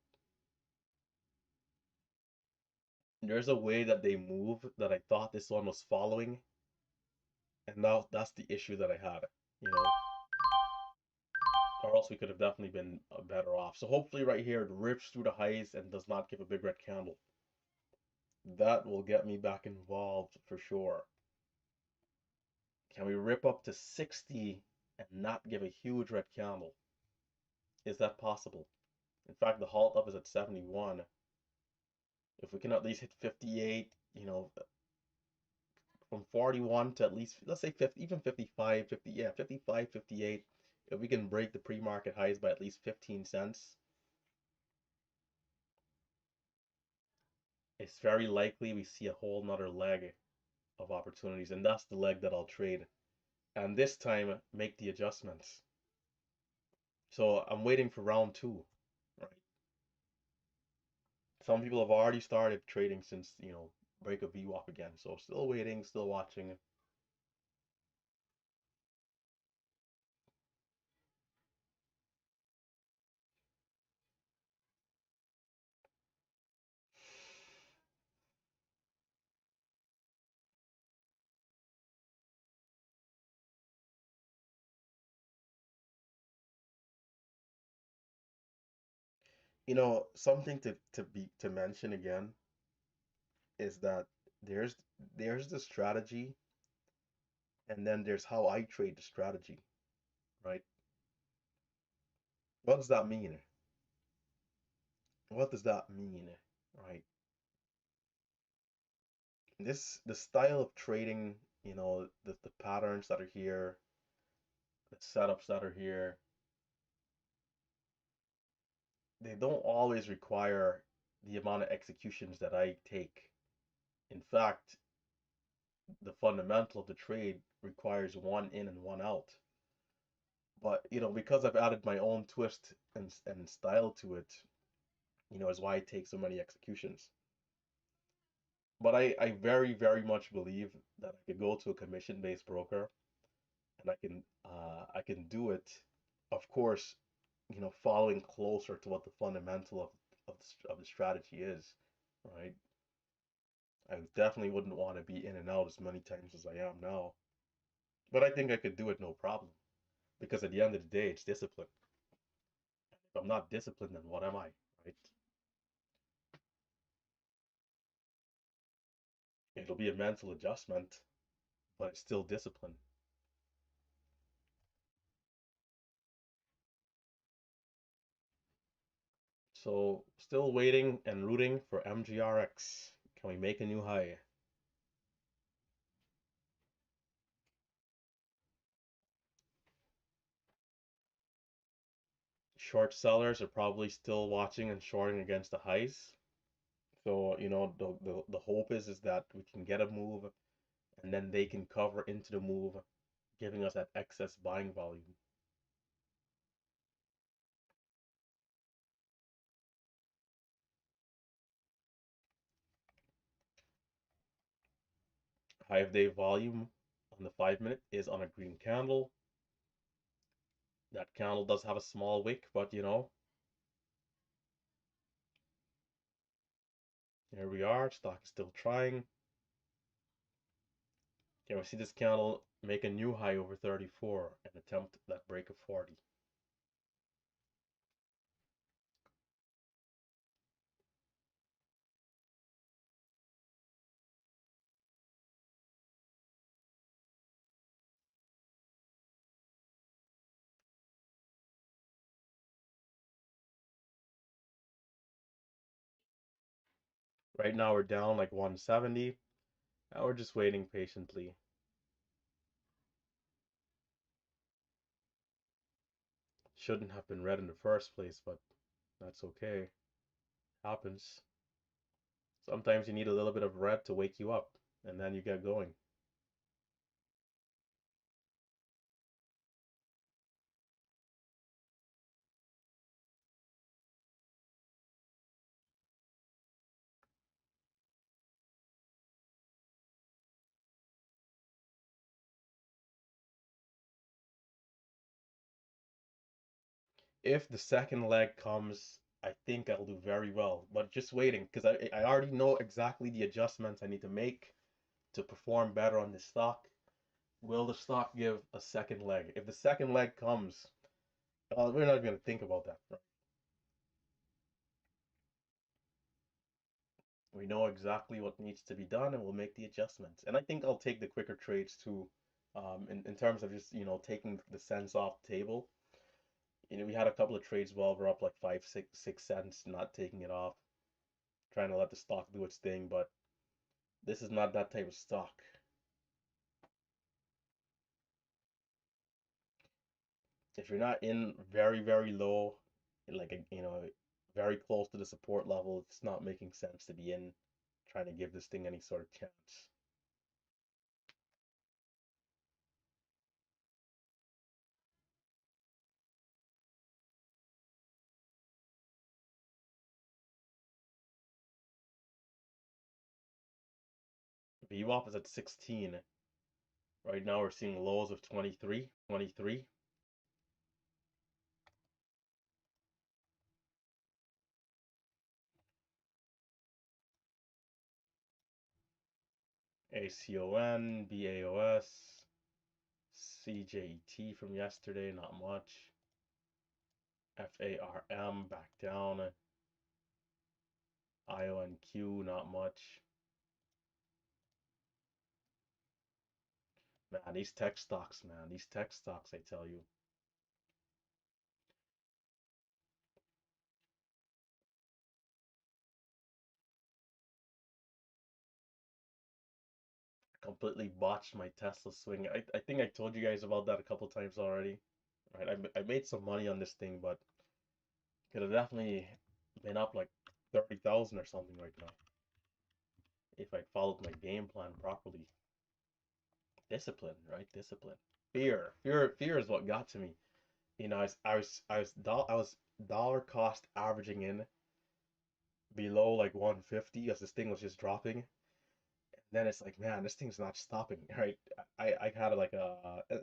There's a way that they move that I thought this one was following, and now that's the issue that I had, you know, or else we could have definitely been better off. So hopefully right here it rips through the highs and does not give a big red candle. That will get me back involved for sure. Can we rip up to 60 and not give a huge red candle? Is that possible? In fact, the halt up is at 71. If we can at least hit 58, from 41 to at least, let's say 50, even 55, 50, yeah, 55, 58. If we can break the pre-market highs by at least 15 cents, it's very likely we see a whole nother leg of opportunities, and that's the leg that I'll trade. And this time, make the adjustments. So I'm waiting for round two, right? Some people have already started trading since, break of VWAP again. So still waiting, still watching. Something to mention again is that there's there's the strategy, and then there's how I trade the strategy, right? What does that mean? What does that mean, right? The style of trading, the patterns that are here, the setups that are here, they don't always require the amount of executions that I take. In fact, the fundamental of the trade requires one in and one out. But because I've added my own twist and style to it, is why I take so many executions. But I very, very much believe that I could go to a commission-based broker and I can do it, of course, following closer to what the fundamental of the strategy is, right? I definitely wouldn't want to be in and out as many times as I am now. But I think I could do it no problem. Because at the end of the day, it's discipline. If I'm not disciplined, then what am I, right? It'll be a mental adjustment, but it's still discipline. So still waiting and rooting for MGRX. Can we make a new high? Short sellers are probably still watching and shorting against the highs. So, the hope is that we can get a move and then they can cover into the move, giving us that excess buying volume. Five-day volume on the 5 minute is on a green candle. That candle does have a small wick, but here we are. Stock is still trying. Okay, we see this candle make a new high over 34 and attempt that break of 40. Right now we're down like 170, and we're just waiting patiently. Shouldn't have been red in the first place, but that's okay. Happens. Sometimes you need a little bit of red to wake you up, and then you get going. If the second leg comes, I think I'll do very well. But just waiting, because I already know exactly the adjustments I need to make to perform better on this stock. Will the stock give a second leg? If the second leg comes, we're not going to think about that. Right? We know exactly what needs to be done, and we'll make the adjustments. And I think I'll take the quicker trades too, in terms of just taking the cents off the table. We had a couple of trades while we're up like 5, 6 cents, not taking it off, trying to let the stock do its thing. But this is not that type of stock. If you're not in very, very low, like very close to the support level, it's not making sense to be in trying to give this thing any sort of chance. VWAP is at 16. Right now we're seeing lows of 23, 23. ACON, BAOS, CJET from yesterday, not much. FARM back down. IONQ, not much. Man, these tech stocks, man, these tech stocks, I tell you. Completely botched my Tesla swing. I think I told you guys about that a couple times already. Right, I made some money on this thing, but could have definitely been up like 30,000 or something right now if I followed my game plan properly. Discipline, right? Discipline. Fear is what got to me. I was dollar cost averaging in below like 150 as this thing was just dropping. Then it's like, man, this thing's not stopping, right? I had like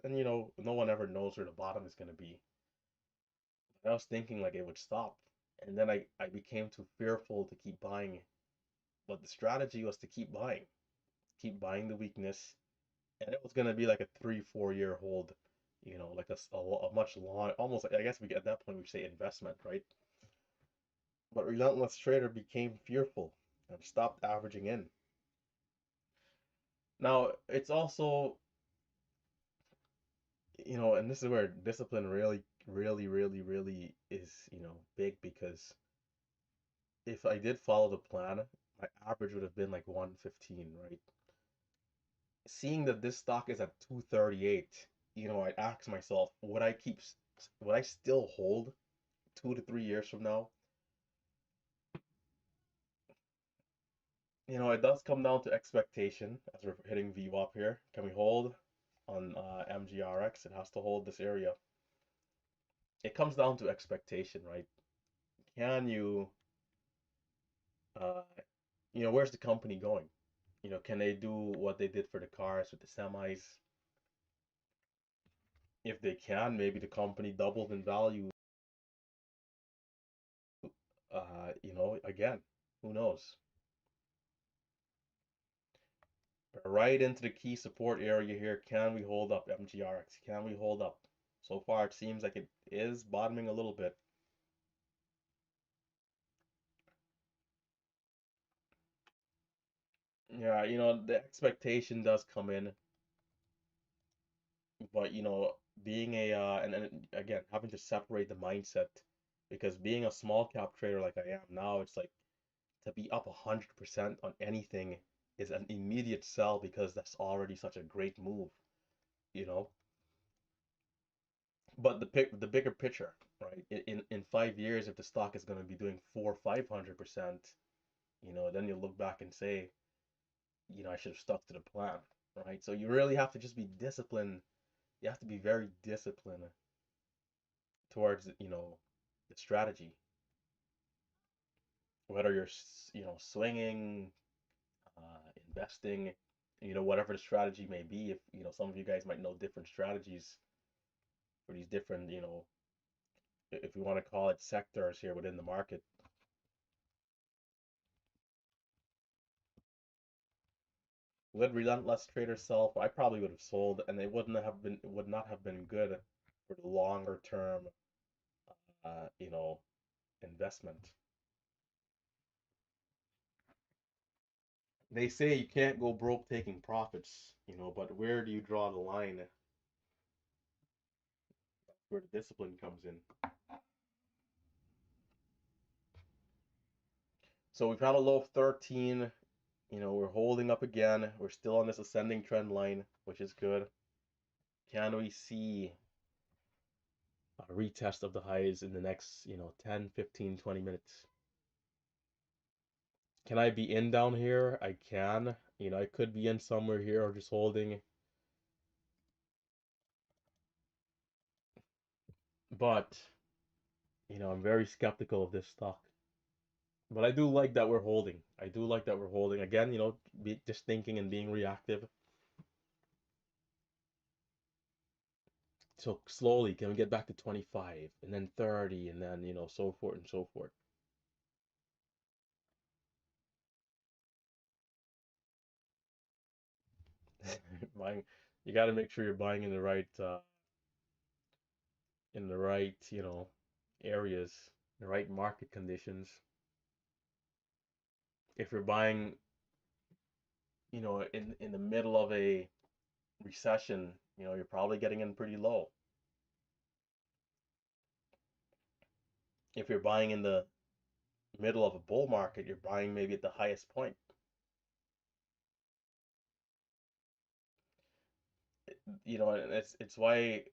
and no one ever knows where the bottom is gonna be. But I was thinking like it would stop, and then I became too fearful to keep buying. But the strategy was to keep buying the weakness, and it was gonna be like a 3, 4 year hold, like a much long, almost I guess we at that point we say investment, right? But relentless trader became fearful and stopped averaging in. Now it's also and this is where discipline really, really, really, really is, big because if I did follow the plan, my average would have been like 115, right? Seeing that this stock is at 238, I ask myself, would I still hold 2 to 3 years from now? It does come down to expectation as we're hitting VWAP here. Can we hold on MGRX? It has to hold this area. It comes down to expectation, right? Can you, uh, where's the company going? Can they do what they did for the cars with the semis? If they can, maybe the company doubles in value. Again, who knows? But right into the key support area here. Can we hold up MGRX? Can we hold up? So far, it seems like it is bottoming a little bit. Yeah, the expectation does come in, but being and again, having to separate the mindset because being a small cap trader like I am now, it's like to be up 100% on anything is an immediate sell because that's already such a great move, you know. But the bigger picture, right? In 5 years, if the stock is going to be doing 400-500%, then you look back and say, I should have stuck to the plan, right? So you really have to just be disciplined. You have to be very disciplined towards, the strategy. Whether you're, swinging, investing, whatever the strategy may be. If, some of you guys might know different strategies for these different, if we want to call it sectors here within the market. Would relentless trader sell? I probably would have sold, and it would not have been good for the longer term, uh, you know, investment. They say you can't go broke taking profits, but where do you draw the line where the discipline comes in? So we've had a low of 13. We're holding up again. We're still on this ascending trend line, which is good. Can we see a retest of the highs in the next, 10, 15, 20 minutes? Can I be in down here? I can. I could be in somewhere here or just holding. But, I'm very skeptical of this stock. But I do like that we're holding. I do like that we're holding. Again, just thinking and being reactive. So slowly, can we get back to 25 and then 30 and then, so forth and so forth. Buying, you got to make sure you're buying in the right, areas, the right market conditions. If you're buying, in the middle of a recession, you're probably getting in pretty low. If you're buying in the middle of a bull market, you're buying maybe at the highest point. And it's why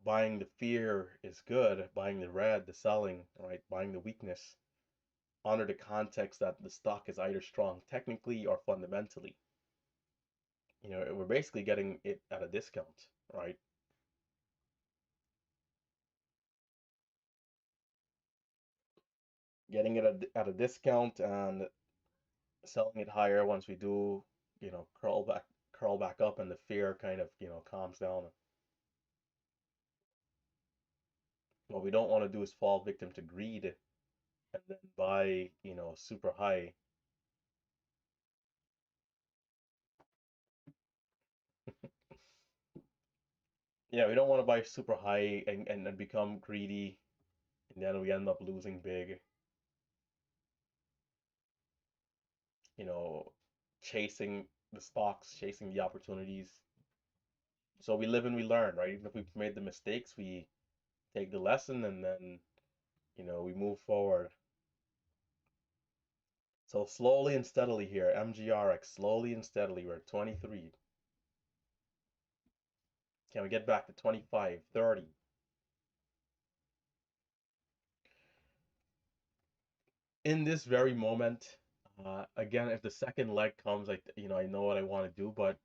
buying the fear is good, buying the red, the selling, right? Buying the weakness under the context that the stock is either strong technically or fundamentally. We're basically getting it at a discount, right? Getting it at a discount and selling it higher once we do, curl back up and the fear kind of, calms down. What we don't want to do is fall victim to greed and then buy, super high. Yeah, we don't want to buy super high and become greedy and then we end up losing big, you know, chasing the stocks, chasing the opportunities. So we live and we learn, right? Even if we've made the mistakes, we take the lesson and then, we move forward. So slowly and steadily here, MGRX, slowly and steadily, we're at 23. Can we get back to 25, 30? In this very moment, Again, if the second leg comes, I know what I want to do, but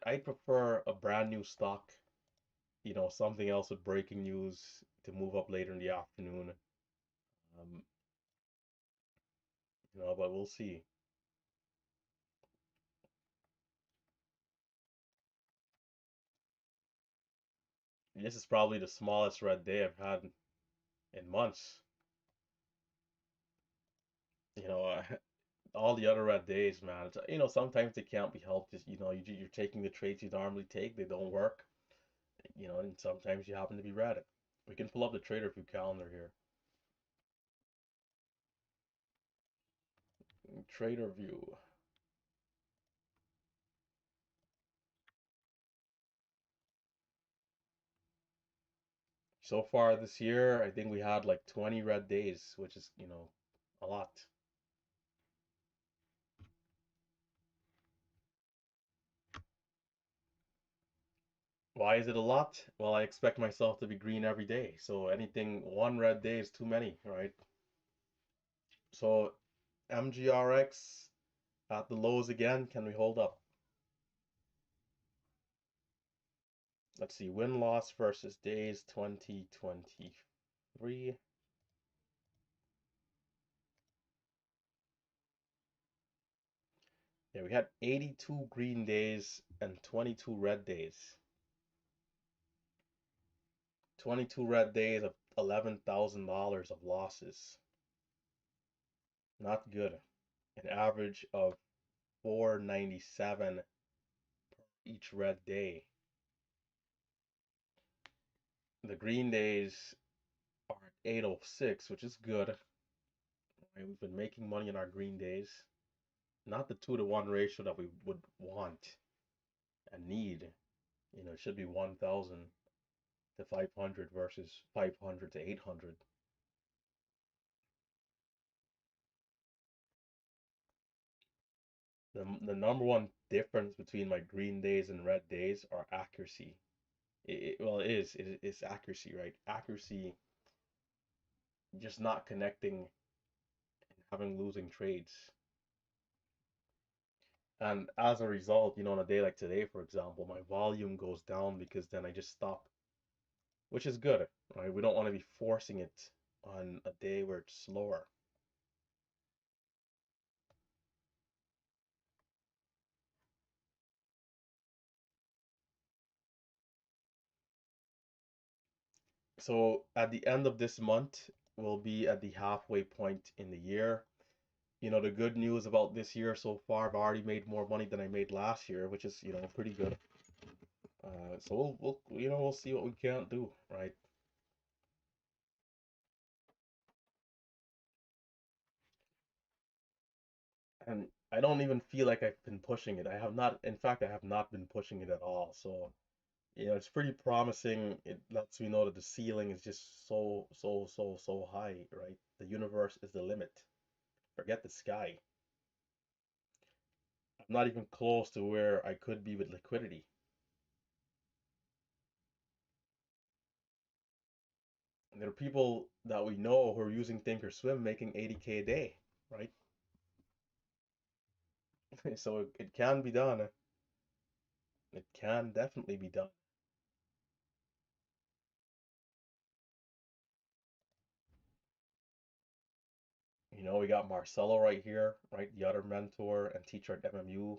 I prefer a brand new stock, something else with breaking news to move up later in the afternoon. Um, but we'll see. This is probably the smallest red day I've had in months. You know, all the other red days, man. Sometimes they can't be helped. Just you're taking the trades you normally take, they don't work. And sometimes you happen to be red. We can pull up the trader view calendar here. Trader view. So far this year, I think we had like 20 red days, which is, a lot. Why is it a lot? Well, I expect myself to be green every day. So anything one red day is too many, right? So MGRX at the lows again. Can we hold up? Let's see. Win loss versus days 2023. Yeah, we had 82 green days and 22 red days. 22 red days of $11,000 of losses. Not good. An average of 497 each red day. The green days are at 806, which is good. Right? We've been making money in our green days. Not the 2-to-1 ratio that we would want and need. It should be 1,000 to 500 versus 500 to 800. The number one difference between my green days and red days are accuracy. Well, it is. It's accuracy, right? Accuracy, just not connecting and having losing trades. And as a result, on a day like today, for example, my volume goes down because then I just stop, which is good, right? We don't want to be forcing it on a day where it's slower. So at the end of this month, we'll be at the halfway point in the year. The good news about this year so far, I've already made more money than I made last year, which is, pretty good. So we'll see what we can't do, right? And I don't even feel like I've been pushing it. I have not, in fact, I have not been pushing it at all. So, it's pretty promising. It lets me know that the ceiling is just so, so, so, so high, right? The universe is the limit. Forget the sky. I'm not even close to where I could be with liquidity. And there are people that we know who are using Thinkorswim making 80K a day, right? So it can be done. It can definitely be done. We got Marcelo right here, right? The other mentor and teacher at MMU.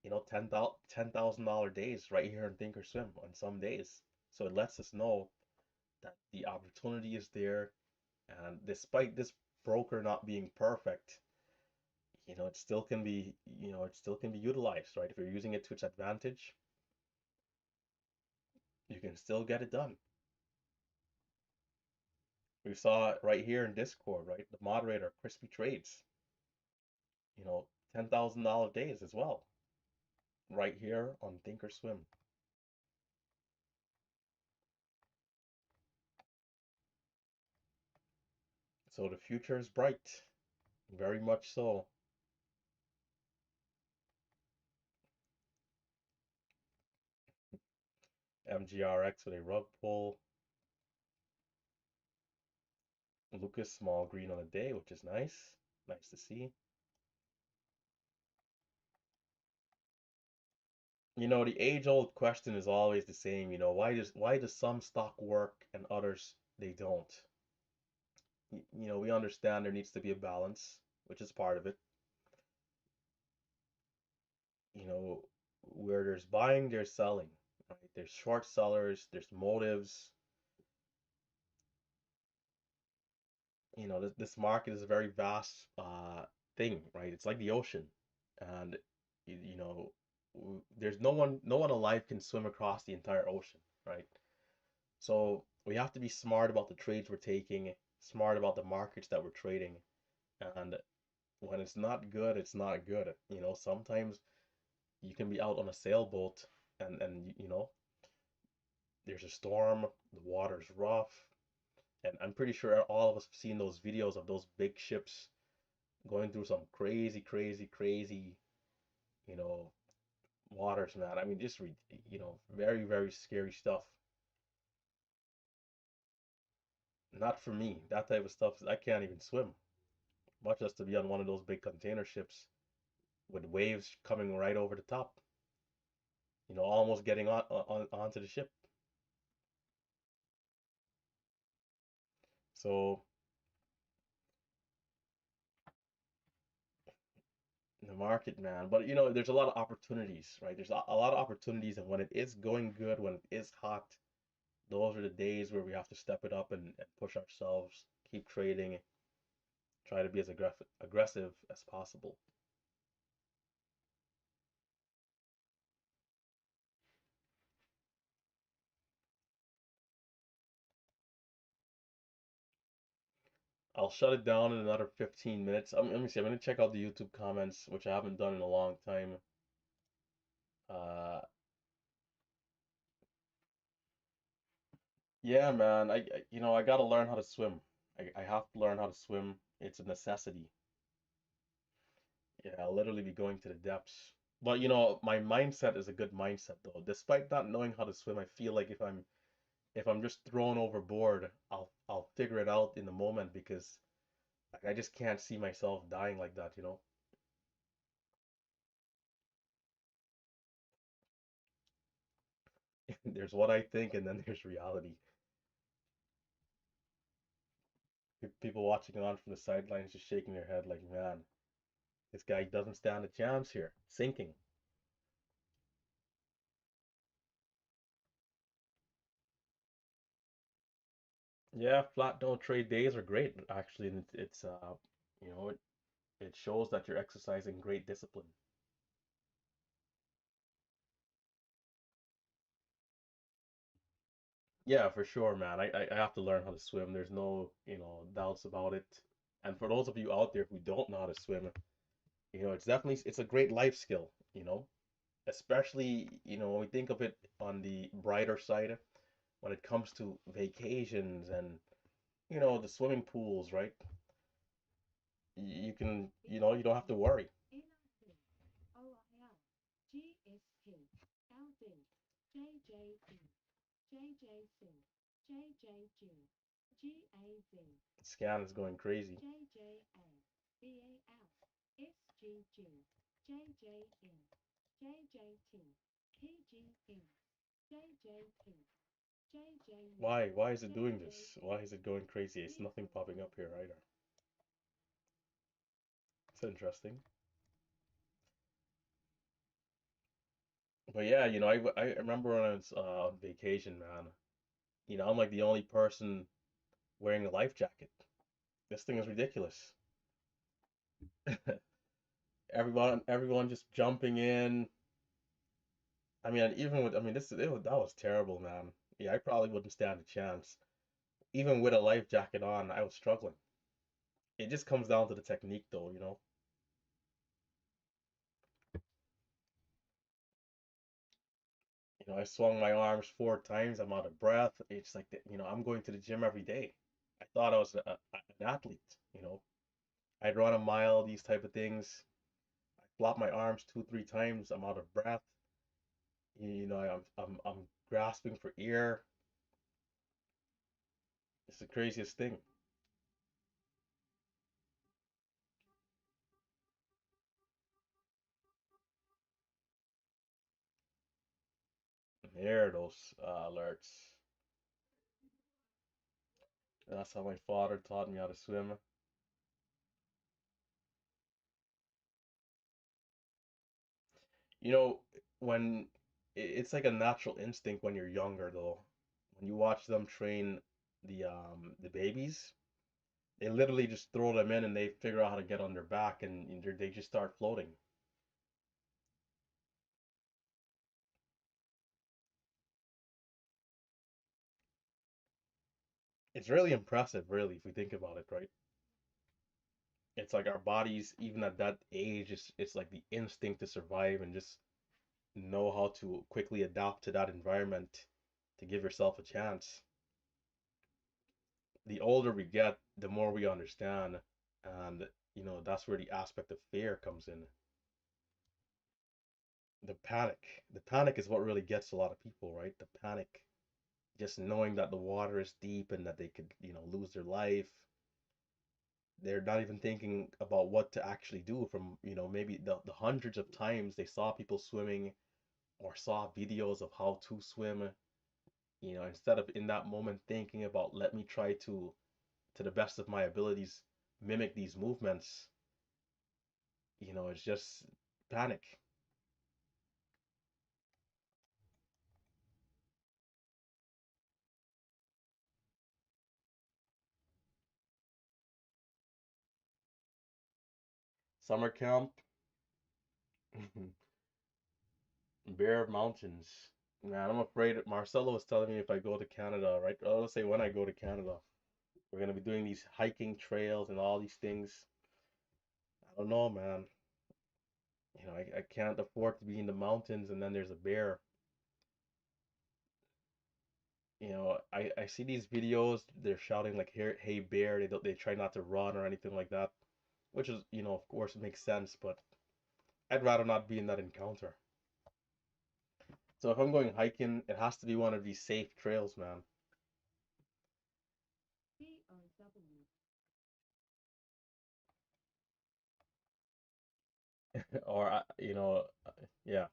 $10,000 days right here in Thinkorswim on some days. So it lets us know that the opportunity is there, and despite this broker not being perfect, it still can be utilized, right? If you're using it to its advantage, you can still get it done. We saw it right here in Discord, right? The moderator, Crispy Trades, you know, $10,000 days as well, right here on Thinkorswim. So the future is bright, very much so. MGRX with a rug pull. Lucas small green on the day, which is nice. Nice to see. The age-old question is always the same, why does some stock work and others they don't? We understand there needs to be a balance, which is part of it. You know, where there's buying, there's selling, right? There's short sellers, there's motives. This market is a very vast thing, right? It's like the ocean, and there's no one alive can swim across the entire ocean, right? So we have to be smart about the trades we're taking, smart about the markets that we're trading, and when it's not good, it's not good. Sometimes you can be out on a sailboat and there's a storm, the water's rough, and I'm pretty sure all of us have seen those videos of those big ships going through some crazy, crazy, crazy, you know, waters, man. I mean, just very, very scary stuff. Not for me. That type of stuff, I can't even swim, much less to be on one of those big container ships with waves coming right over the top, almost getting onto the ship. So the market, man. But there's a lot of opportunities, right? There's a lot of opportunities, and when it is going good, when it is hot, those are the days where we have to step it up and push ourselves, keep trading, try to be as aggressive as possible. I'll shut it down in another 15 minutes. Let me see. I'm gonna check out the YouTube comments, which I haven't done in a long time. Uh, yeah, man. I gotta learn how to swim. I have to learn how to swim. It's a necessity. Yeah, I'll literally be going to the depths. But my mindset is a good mindset though. Despite not knowing how to swim, I feel like if I'm just thrown overboard, I'll figure it out in the moment because I just can't see myself dying like that. There's what I think and then there's reality. People watching on from the sidelines just shaking their head like, man, this guy doesn't stand a chance here. Sinking. Yeah, flat no trade days are great actually, and it's it shows that you're exercising great discipline. Yeah, for sure, man. I have to learn how to swim. There's no, doubts about it. And for those of you out there who don't know how to swim, it's a great life skill. Especially, when we think of it on the brighter side, when it comes to vacations and, the swimming pools, right? You can, you don't have to worry. NIV, OIL, GST, LD, JJE, JJC, JJG, GAZ, Scan is going crazy. JJA, BAL, SGG, JJN, JJT, PGN, JJP, JJU, Why is it doing this? Why JJK, is it going crazy? It's nothing popping up here VWW. either. It's interesting. But yeah, I remember when I was on vacation, man. I'm like the only person wearing a life jacket. This thing is ridiculous. Everyone just jumping in. I mean, that was terrible, man. Yeah, I probably wouldn't stand a chance. Even with a life jacket on, I was struggling. It just comes down to the technique, though. I swung my arms 4 times. I'm out of breath. It's like, I'm going to the gym every day. I thought I was an athlete. I'd run a mile, these type of things. I flop my arms 2, 3 times. I'm out of breath. I'm grasping for air. It's the craziest thing. hear those alerts. That's how my father taught me how to swim. You know, when it's like a natural instinct when you're younger though. When you watch them train the babies, they literally just throw them in and they figure out how to get on their back and they just start floating. It's really impressive, really, if we think about it, right? It's like our bodies, even at that age, it's like the instinct to survive and just know how to quickly adapt to that environment to give yourself a chance. The older we get, the more we understand, and that's where the aspect of fear comes in. The panic is what really gets a lot of people, right? The panic, just knowing that the water is deep and that they could lose their life. They're not even thinking about what to actually do from maybe the hundreds of times they saw people swimming or saw videos of how to swim. Instead of in that moment thinking about, let me try to the best of my abilities, mimic these movements. It's just panic. Summer camp. Bear Mountains. Man, I'm afraid. Marcelo was telling me if I go to Canada, right? I'll say when I go to Canada, we're gonna be doing these hiking trails and all these things. I don't know, man. I can't afford to be in the mountains and then there's a bear. I see these videos, they're shouting like, hey bear, they try not to run or anything like that, which is, of course makes sense, but I'd rather not be in that encounter. So if I'm going hiking, it has to be one of these safe trails, man. COW. Or yeah.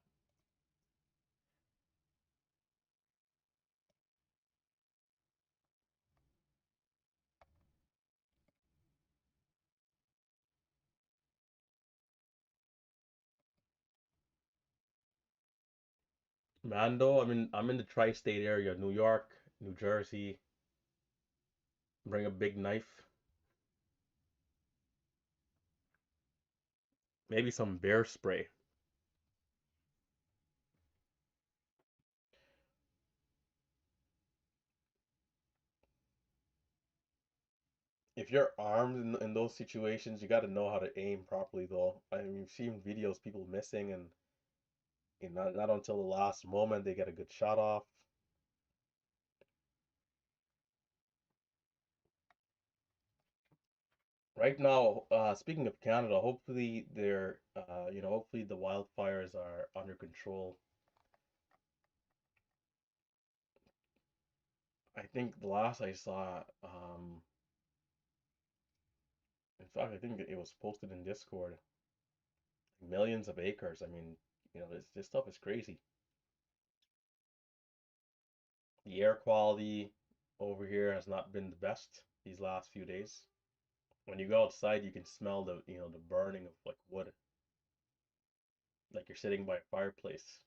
Mando, I'm in the tri-state area, New York, New Jersey. Bring a big knife, maybe some bear spray. If you're armed in those situations, you got to know how to aim properly, though. You've seen videos people missing, and not until the last moment they get a good shot off. Right now, speaking of Canada, hopefully hopefully the wildfires are under control. I think the last I saw, in fact, I think it was posted in Discord. Millions of acres. This stuff is crazy. The air quality over here has not been the best these last few days. When you go outside, you can smell the burning of like wood, like you're sitting by a fireplace.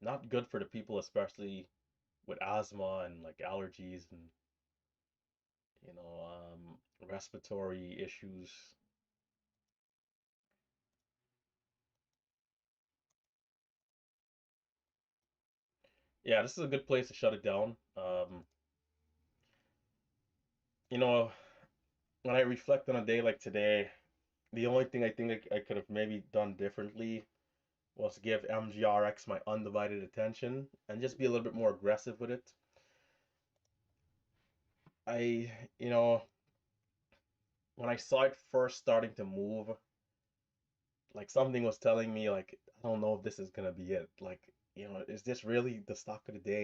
Not good for the people, especially with asthma and like allergies and respiratory issues. Yeah, this is a good place to shut it down. You know, when I reflect on a day like today, the only thing I think I could have maybe done differently was give MGRX my undivided attention and just be a little bit more aggressive with it. I, you know, when I saw it first starting to move, like something was telling me, like, I don't know if this is gonna be it. Like, is this really the stock of the day?